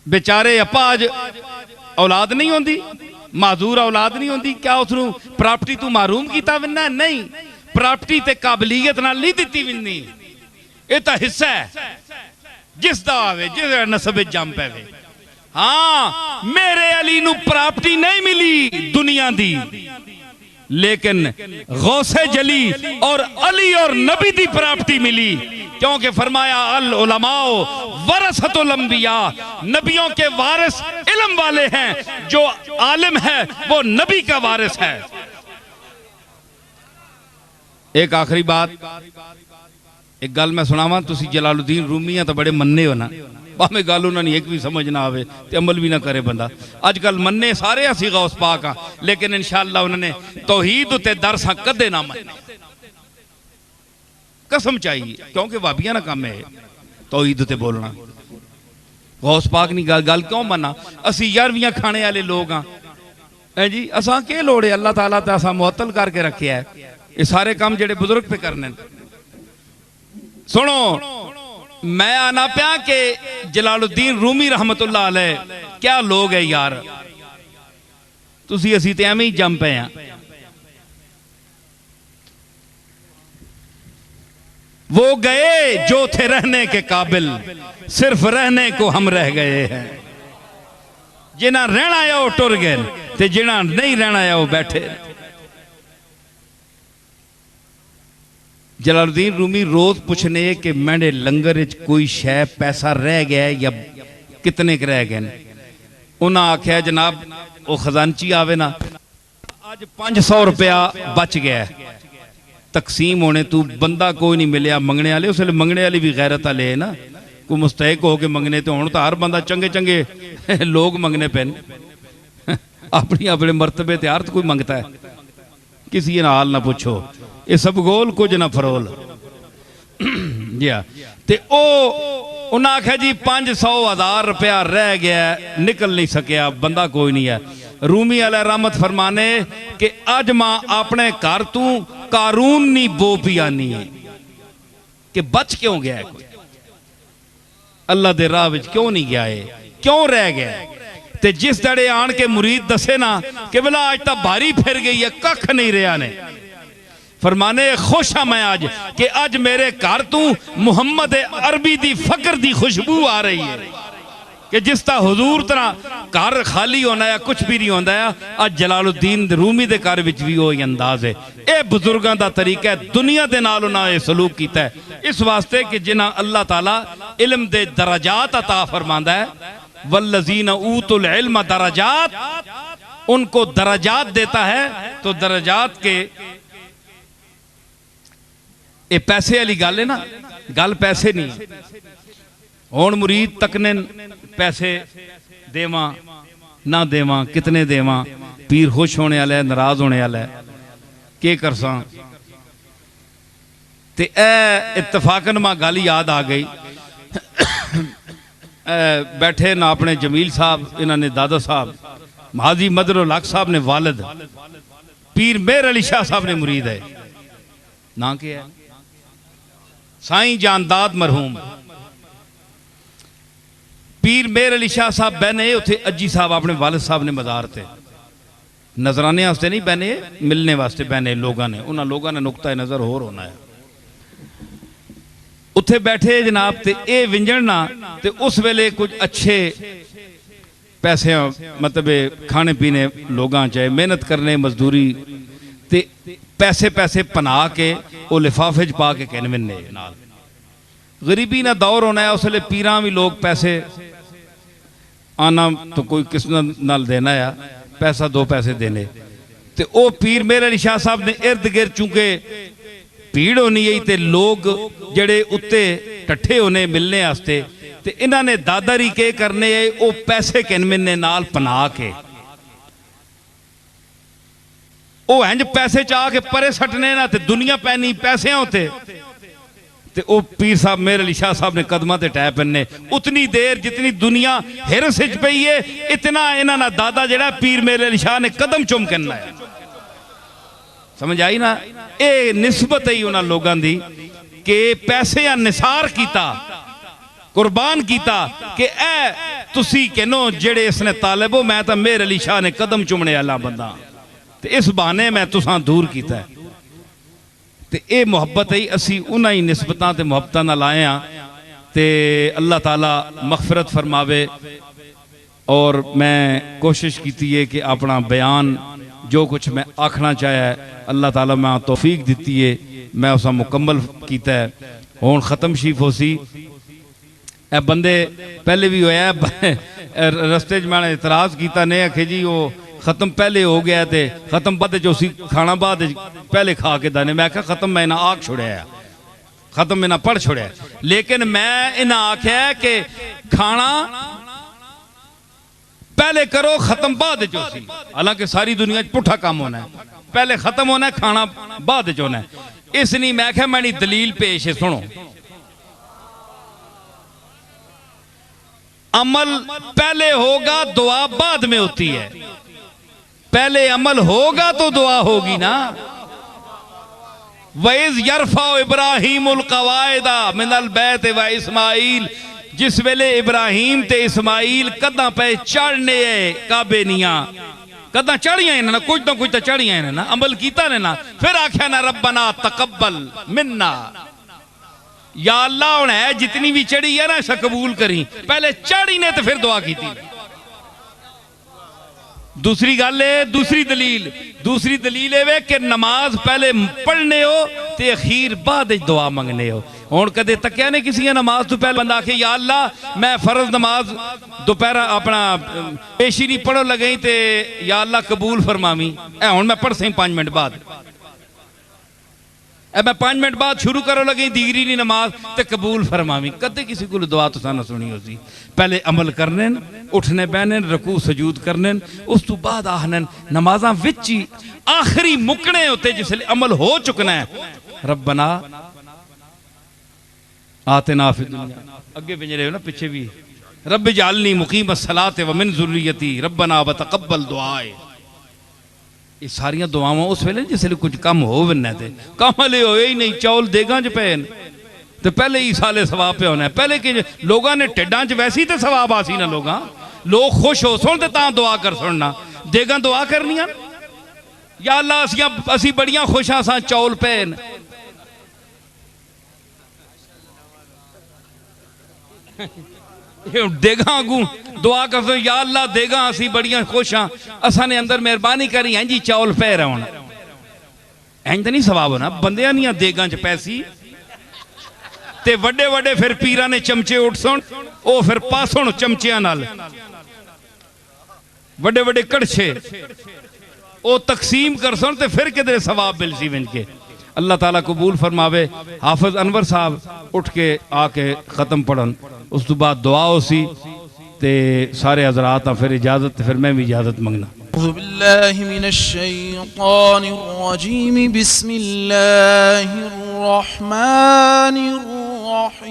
बेचारे अपाज औलाद नहीं होंदी, माजूर औलाद नहीं होंदी, क्या उसनू प्राप्ति तू मारूम किया विन्ना? नहीं, प्राप्ति ते काबलियत नाल नहीं दिती विन्नी। ये तो हिस्सा है जिसदा आवे, जिस नसब जम पैवे। हाँ, मेरे अली नू प्राप्ति नहीं मिली दुनिया दी, लेकिन गौसे जली और अली और नबी दी प्राप्ति मिली। क्योंकि फरमाया अल उलमाओ वरसतुल अंबिया, नबियों के वारिस इल्म वाले हैं। जो आलिम है वो नबी का वारिस है। एक आखिरी बात, एक गल मैं सुनावा। तुसी जलालुद्दीन रूमी तो बड़े मन्ने हो ना, भावें गल उन्होंने एक भी समझ ना आवे ते अमल भी ना करे बंदा। अजकल मन्ने सारे असी गौस पाक हाँ, लेकिन इंशाअल्लाह उन्होंने तौहीद उत्ते दर्स कदे ना मन्ने, कसम चाहिए। क्योंकि भाबियां ना काम है तौहीद उत्ते बोलना। गौस पाक नहीं गल क्यों मना? असी 11वीं खाने वाले लोग हाँ जी, असा के लोड़ है? अल्लाह ताला तो असा मुअत्तल करके रखे है। ये सारे काम जेडे बुजुर्ग पे करने। सुनो, मैं आना पिया के जलालुद्दीन रूमी रहमतुल्लाह अलैह क्या लोग है यार। तुसी असी ते एवें ही जम पे हैं। वो गए जो थे रहने के काबिल, सिर्फ रहने को हम रह गए हैं। जिन्ना रहना आया वो टुर गए, ते जिन्ना नहीं रहना आया वो बैठे। जलालुद्दीन रूमी रोज पूछने कि मैंने लंगर कोई शै पैसा रह गया या कितने रह गए। उन्हें आख्या जनाब वो खजानची आवे ना, अज 500 रुपया बच गया, तकसीम होने तू बंदा कोई नहीं मिलया मंगने वाले। उस मंगने वाली भी गैरत वाले है ना, कोई मुस्तैक हो के मंगने तो हूँ तो हर बंदा चंगे चंगे लोग मंगने पे अपनी अपने मरतबे ते हर कोई मंगता है, किसी नाल ना पूछो। ये सब गोल कुछ ना फरोल जी। ते ओ उन्हें आख्या जी 500,000 रुपया रह गया, निकल नहीं सकिया, बंदा कोई नहीं है। रूमी अलैह रहमत फरमाने कि अज मां अपने घर तू कारून नी बो पियानी है कि बच क्यों गया है, अल्लाह दे राह विच क्यों नहीं गया है, क्यों रह गया। ते जिस दड़े आन के मुरीद दसे ना कि बोला आज तो भारी फिर गई है, कख नहीं रहा ने। फरमाने खुश हाँ मैं आज कि आज मेरे घर तू मुहम्मद अरबी दी फकर दी खुशबू आ रही है कि जिस तरह हुजूर तरह घर खाली होना है कुछ भी नहीं होता है। आज जलालुद्दीन रूमी दे घर विच भी वही अंदाज है। यह बुजुर्गों का तरीका है, दुनिया के नाल उन्होंने सलूक किया है इस वास्ते कि जिन्हें अल्लाह ताला इल्म दे दराजात अता फरमांदा है। वल्लज़ीना ऊतुल इल्म दराजात, उनको दराजात देता है। तो दराजात के ये पैसे वाली गल है ना, गल पैसे नहीं। हुण मुरीद तकने पैसे देवा ना देवा, कितने देवा, पीर खुश होने वाला है नाराज होने वाला है, के करसा। ते इत्तफाकन मां गल याद आ गई। बैठे ना अपने जमील साहब, इन्होंने दादा साहब, हाजी मदरुल हक साहब ने वालिद, पीर मेहर अली शाह साहब ने मुरीद है, ना क्या है साईं जानदाद मरहूम। पीर मेहर अली शाह साहब बहने उथे अज्जी साहब अपने वालिद साहब ने मज़ार थे, नजराने वास्ते नहीं बहने, मिलने वास्ते बहने लोगों ने। उन्होंने लोगों ने नुकता नज़र होर होना है। उत्थे बैठे जनाब ते ए विंजणना ते उस वेले कुछ अच्छे पैसे मतलब खाने पीने लोगों चाहे मेहनत करने मजदूरी ते पैसे पैसे पना के वो लिफाफे च पा के कहने नाल। गरीबी ना दौर होना है, उसले पीरां भी लोग पैसे आना तो कोई किस नाल देना है, पैसा दो पैसे देने। ते ओ पीर मेहर अली शाह साहब ने इर्द गिर्द चूंकि भीड़ होनी है ते लोग जड़े उत्ते टट्ठे होने मिलने वास्ते ते इन्हां ने दादारी के करने वो पैसे किनमिने नाल पना के वो इंज पैसे चाह के परे सटने ना ते दुनिया पैनी पैसे होते ते ओ पीर साहब मेरे अली शाह साहब ने कदमां ते टै पैने उतनी देर जितनी दुनिया हिरस विच पई है इतना इन्हां दा दादा जेड़ा पीर मेरे अली शाह ने कदम चुम करना है। समझ आई ना? ये निस्बत ही उन्हां लोगों दी कि पैसे निसार किया कुर्बान किया कि ए तुसी कहनो जेड़े इसने तालिब हो मैं तो मेरे अली शाह ने कदम चुमने वाला बंदा ते इस बहाने मैं तुसां दूर किया ते ये मुहब्बत ही असी उन्हां ही निस्बतां ते मुहब्बतां नाल आए हां ते अल्लाह ताला मगफिरत फरमावे। और मैं कोशिश की है कि अपना बयान जो कुछ मैं आखना चाहे अल्लाह ताला मैं तौफीक दी है मैं उसा मुकम्मल किया है। हुण खत्म शीफ हो सी ए बंदे पहले भी होया रस्ते मैंने इतराज किया ने आखे जी वो खत्म पहले हो गया थे खत्म बाद जो सी खाना बाद पहले खा के दाने मैं खत्म मैं इन्हें आख छोड़िया खत्म इन्हें पढ़ छोड़िया लेकिन मैं इन्हें आख्या कि खाना पहले करो खत्म बाद जो सी। हालांकि सारी दुनिया पुठा काम होना है पहले खत्म होना है खाना बाद च होना है। इस नहीं मैं क्या मैंने दलील पेश है सुनो। अमल पहले होगा दुआ बाद में होती है। पहले अमल होगा तो दुआ होगी ना। वैज़ यरफा इब्राहीमुल कवायदा मिनल बैत व इस्माइल जिस वेले इब्राहिम ते इस्माइल कदा पे चढ़ने काबे निया कदा चढ़िया ना कुछ तो चढ़िया ना अमल किया ने ना फिर आख्या ना रब्बना तकब्बल मिन्ना या अल्लाह हुण है जितनी भी चढ़ी है ना कबूल करी पहले चढ़ी ने तो फिर दुआ की। दूसरी गल है दूसरी दलील है कि नमाज पहले पढ़ने हो ते अखीर बाद दुआ मंगने हो। हुण कदे तक्या ने किसी नमाज तो पहले बंदा आखे या अल्लाह मैं फर्ज नमाज दोपहर अपना पेशी नहीं पढ़ो लगे ते या अल्लाह कबूल फरमावी ए हुण मैं पढ़ सही 5 मिनट बाद मैं 5 मिनट बाद शुरू करो लगी दीगरी नहीं नमाज ते कबूल फरमावी कदे किसी को दुआ तो ना सुनी हो सी। पहले अमल करने उठने बहने रकू सजूद करने उस तो बाद आहने नमाजा विच ही आखिरी मुकने होते जिसले अमल हो चुकना है रब्बना आतिना फिद दुनिया अगे बिज रहे हो ना पीछे भी रब जालनी मुकीम सलाते व मिन ज़ुर्रियती रब्बना व तकब्बल दुआए। ये सारिया दुआवां उस वेले जिसले कुछ कम हो बनना थे कम हले होए ही नहीं चौल देगा च पे तो पहले ही साले सवाब पे होना है। पहले कि लोगों ने टिड्डा च वैसे ही तो सवाब आसी ना लोग खुश हो सुन ते तां दुआ कर सुनना देगा दुआ करनिया या अल्लाह असी बड़ियां खुश हाँ सा चौल पे देगा अगू दुआ कर दो या अल्लाह देगा असी बड़ियां खुश हाँ असा ने अंदर मेहरबानी करी हैं जी चौल पे रहो इंज तो नहीं सवाब होना बंदियां नहीं देगा च पैसी ते वड्डे वड्डे फिर पीरा ने चमचे उठ सुन ओ फिर पासुन चमचियां नाल वड्डे वड्डे कड़छे ओ तकसीम कर सुन ते फिर किधरे सवाब मिल सी विंज के। अल्लाह ताला कबूल फरमावे। हाफिज अनवर साहब उठ के आके खत्म पढ़न उस तो बाद दुआ हो सी ते सारे हजरात फिर इजाजत फिर मैं भी इजाजत मंगना। अऊज़ु बिल्लाहि मिनश शैतानिर रजीम बिस्मिल्लाहिर रहमानिर रहीम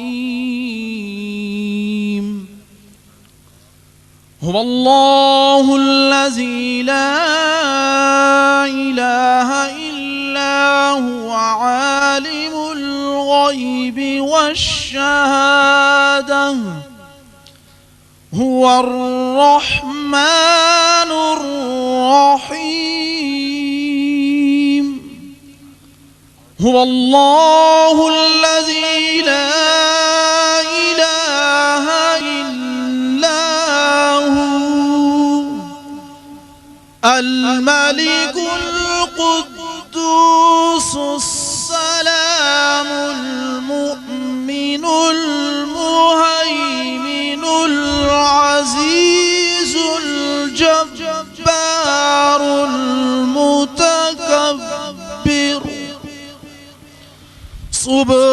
हुवल्लाहुल्लज़ी ला इलाहा इल्ला हुवा आलिमुल गैबि वश्शहादह हुवर रहमानुर रहीम हुवल्लाहुल्लज़ी ला इलाहा इल्ला हु अल मलिकुल कुद्दूसुस सलामुल मुमिनुल मुहैमिनुल अज़ीज़ुल जब्बारुल मुतकब्बिर सुब्हानल्लाहि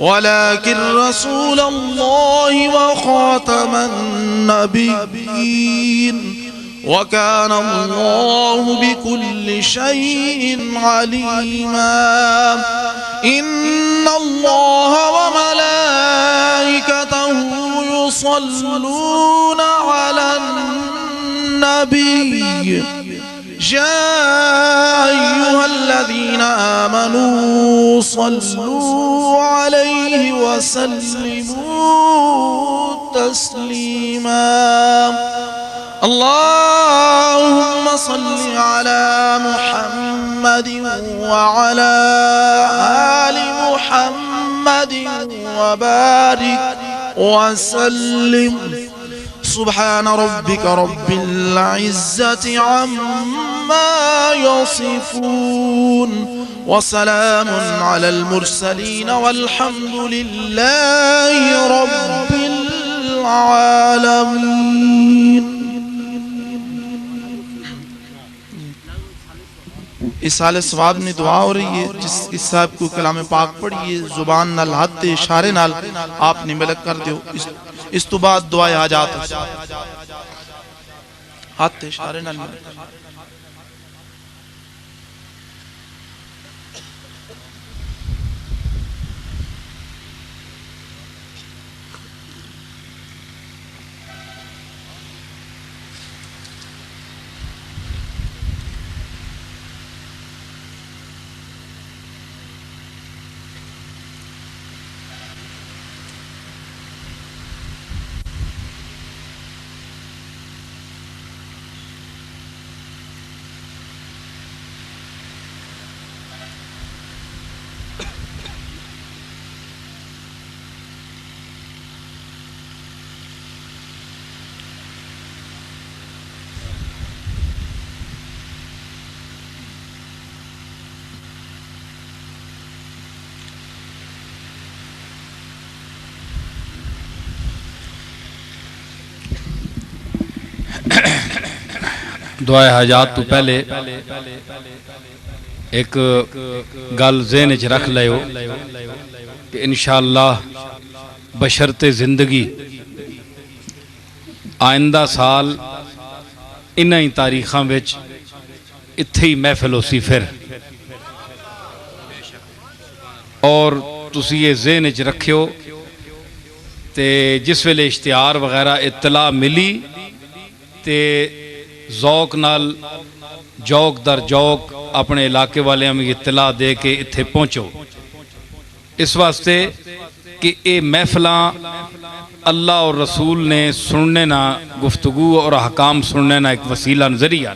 वलाकिन रसूलल्लाह व खातमन नबिय्यीन व कान अल्लाहु बिकुल्लि शैइन अलीमा। इन्नल्लाह व मलाइकतहु युसल्लूना अलन नबी या अय्युहल्लज़ीना आमनू सल्लू अलैहि व सल्लिमू तस्लीमा। अल्लाहुम्मा सल्लि अला मुहम्मद व अला आलि मुहम्मद व बारिक व सल्लिम। सुब्हान रब्बिक रब्बिल इज्जति अम्मा यसिफून व सलामुन अलल मुरसलीन वल्हम्दुलिल्लाहि रब्बिल आलमीन। इस साल सवाब ने दुआ हो रही है जिस साहब को कलाम पाक पढ़िए जुबान नाल हाथ दे इशारे नाल आपने मलक कर दो। इस तो बाद दुआ हाजात हाथ दे इशारे नाल दुआ हाजात तो पहले एक गल ज़हन च रख लियो कि इंशाअल्लाह बशर्ते जिंदगी आइंदा साल इन्हां ही तारीखां विच इत्थे ही महफिल होसी फिर। और तुसी ये ज़हन च रखियो ते जिस वेले इश्तिहार वगैरह इत्तला मिली ते जौक नाल जौक दर जौक अपने इलाके वाले में इत्तला दे के इत्थे पहुँचो, इस वास्ते कि ये महफिलां अल्लाह और रसूल ने सुनने ना गुफ्तगू और अहकाम सुनने ना एक वसीला नजरिया।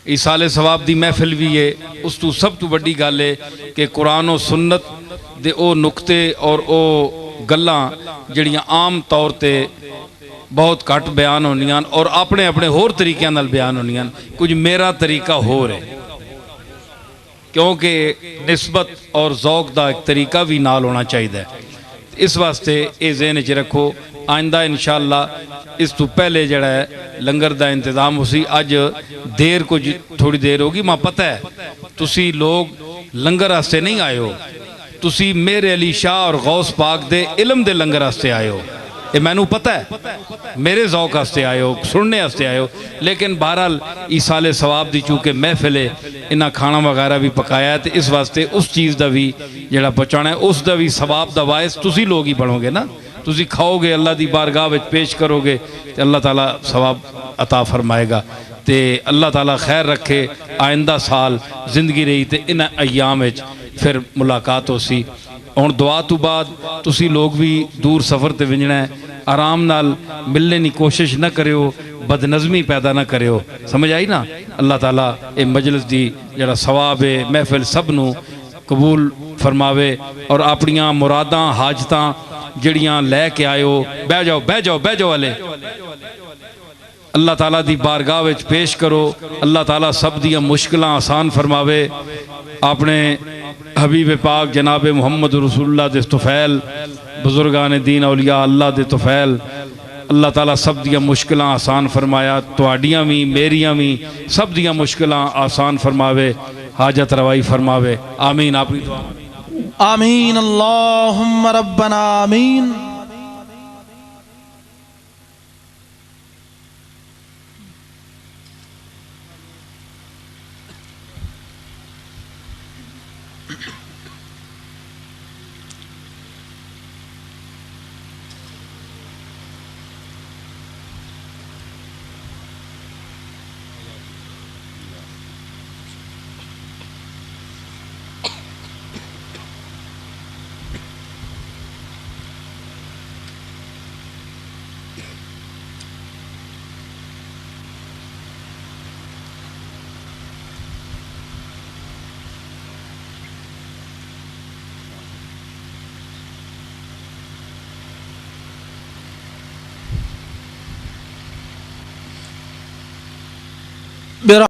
इस साले सवाब दी महफिल भी है। उस तो सब तो बड़ी गल है कि कुरान और सुन्नत दे ओ नुकते और ओ गल्लां जड़ियां आम तौर ते बहुत घट बयान होनियां और अपने अपने होर तरीक़े नाल बयान होनियां। कुछ मेरा तरीका होर है क्योंकि निस्बत और ज़ौक दा एक तरीका भी नाल होना चाहिए। इस वास्ते ये ज़हन च रखो आइंदा इंशाअल्लाह इस तो पहले जड़ा है लंगर दा इंतज़ाम उसी। अज देर कुछ थोड़ी देर होगी, मां पता है तुसी लोग लंगर वास्ते नहीं आए हो, तुसी मेरे अली शाह और गौस पाक दे इलम दे लंगर वास्ते आए हो। ये मैनू पता है, मेरे ज़ौक वास्ते आए हो, सुनने वास्ते आए हो। लेकिन बहरहाल इस साले सवाब दी चूँकि महफिल है, इन्ना खाना वगैरह भी पकाया है तो इस वास्ते उस चीज़ का भी जड़ा पहुँचाना है, उस दा भी सवाब दा वायस तुसी लोग ही बनोगे ना। तुसी खाओगे, अल्लाह दी बारगाह विच पेश करोगे तो अल्लाह ताला सवाब अता फरमाएगा। तो अल्लाह ताला खैर रखे, आइंदा साल जिंदगी रही तो इन अयाम विच फिर मुलाकात हो सी। हुण दुआ तो बाद तुसी लोग भी दूर सफ़र ते विंजना है, आराम नाल मिलने की कोशिश न करियो, बदनज़मी पैदा न करियो। समझ आई ना। अल्लाह ताला ये मजलिस दी जड़ा सवाब है महफिल सब नू कबूल फरमावे और अपनियां मुरादां हाजतां जड़ियां लैके आयो। बह जाओ बह जाओ बह जाओ वाले अल्लाह ताला दी बारगाह विच पेश करो। अल्लाह ताला सब दियां मुश्किलां आसान फरमावे। अपने हबीब पाक जनाब मुहम्मद रसूलुल्लाह दे तुफैल बुजुर्गान दीन औलिया अल्लाह दे तुफैल अल्लाह ताला सब दियां मुश्किलां आसान फरमाया। तुहाडियां भी मेरियां भी सब दियां मुश्किलां आसान फरमावे, हाजत रवाई फरमावे। आमीन। अपनी दुआ आमीन अल्लाहुम्मा रब्बना आमीन।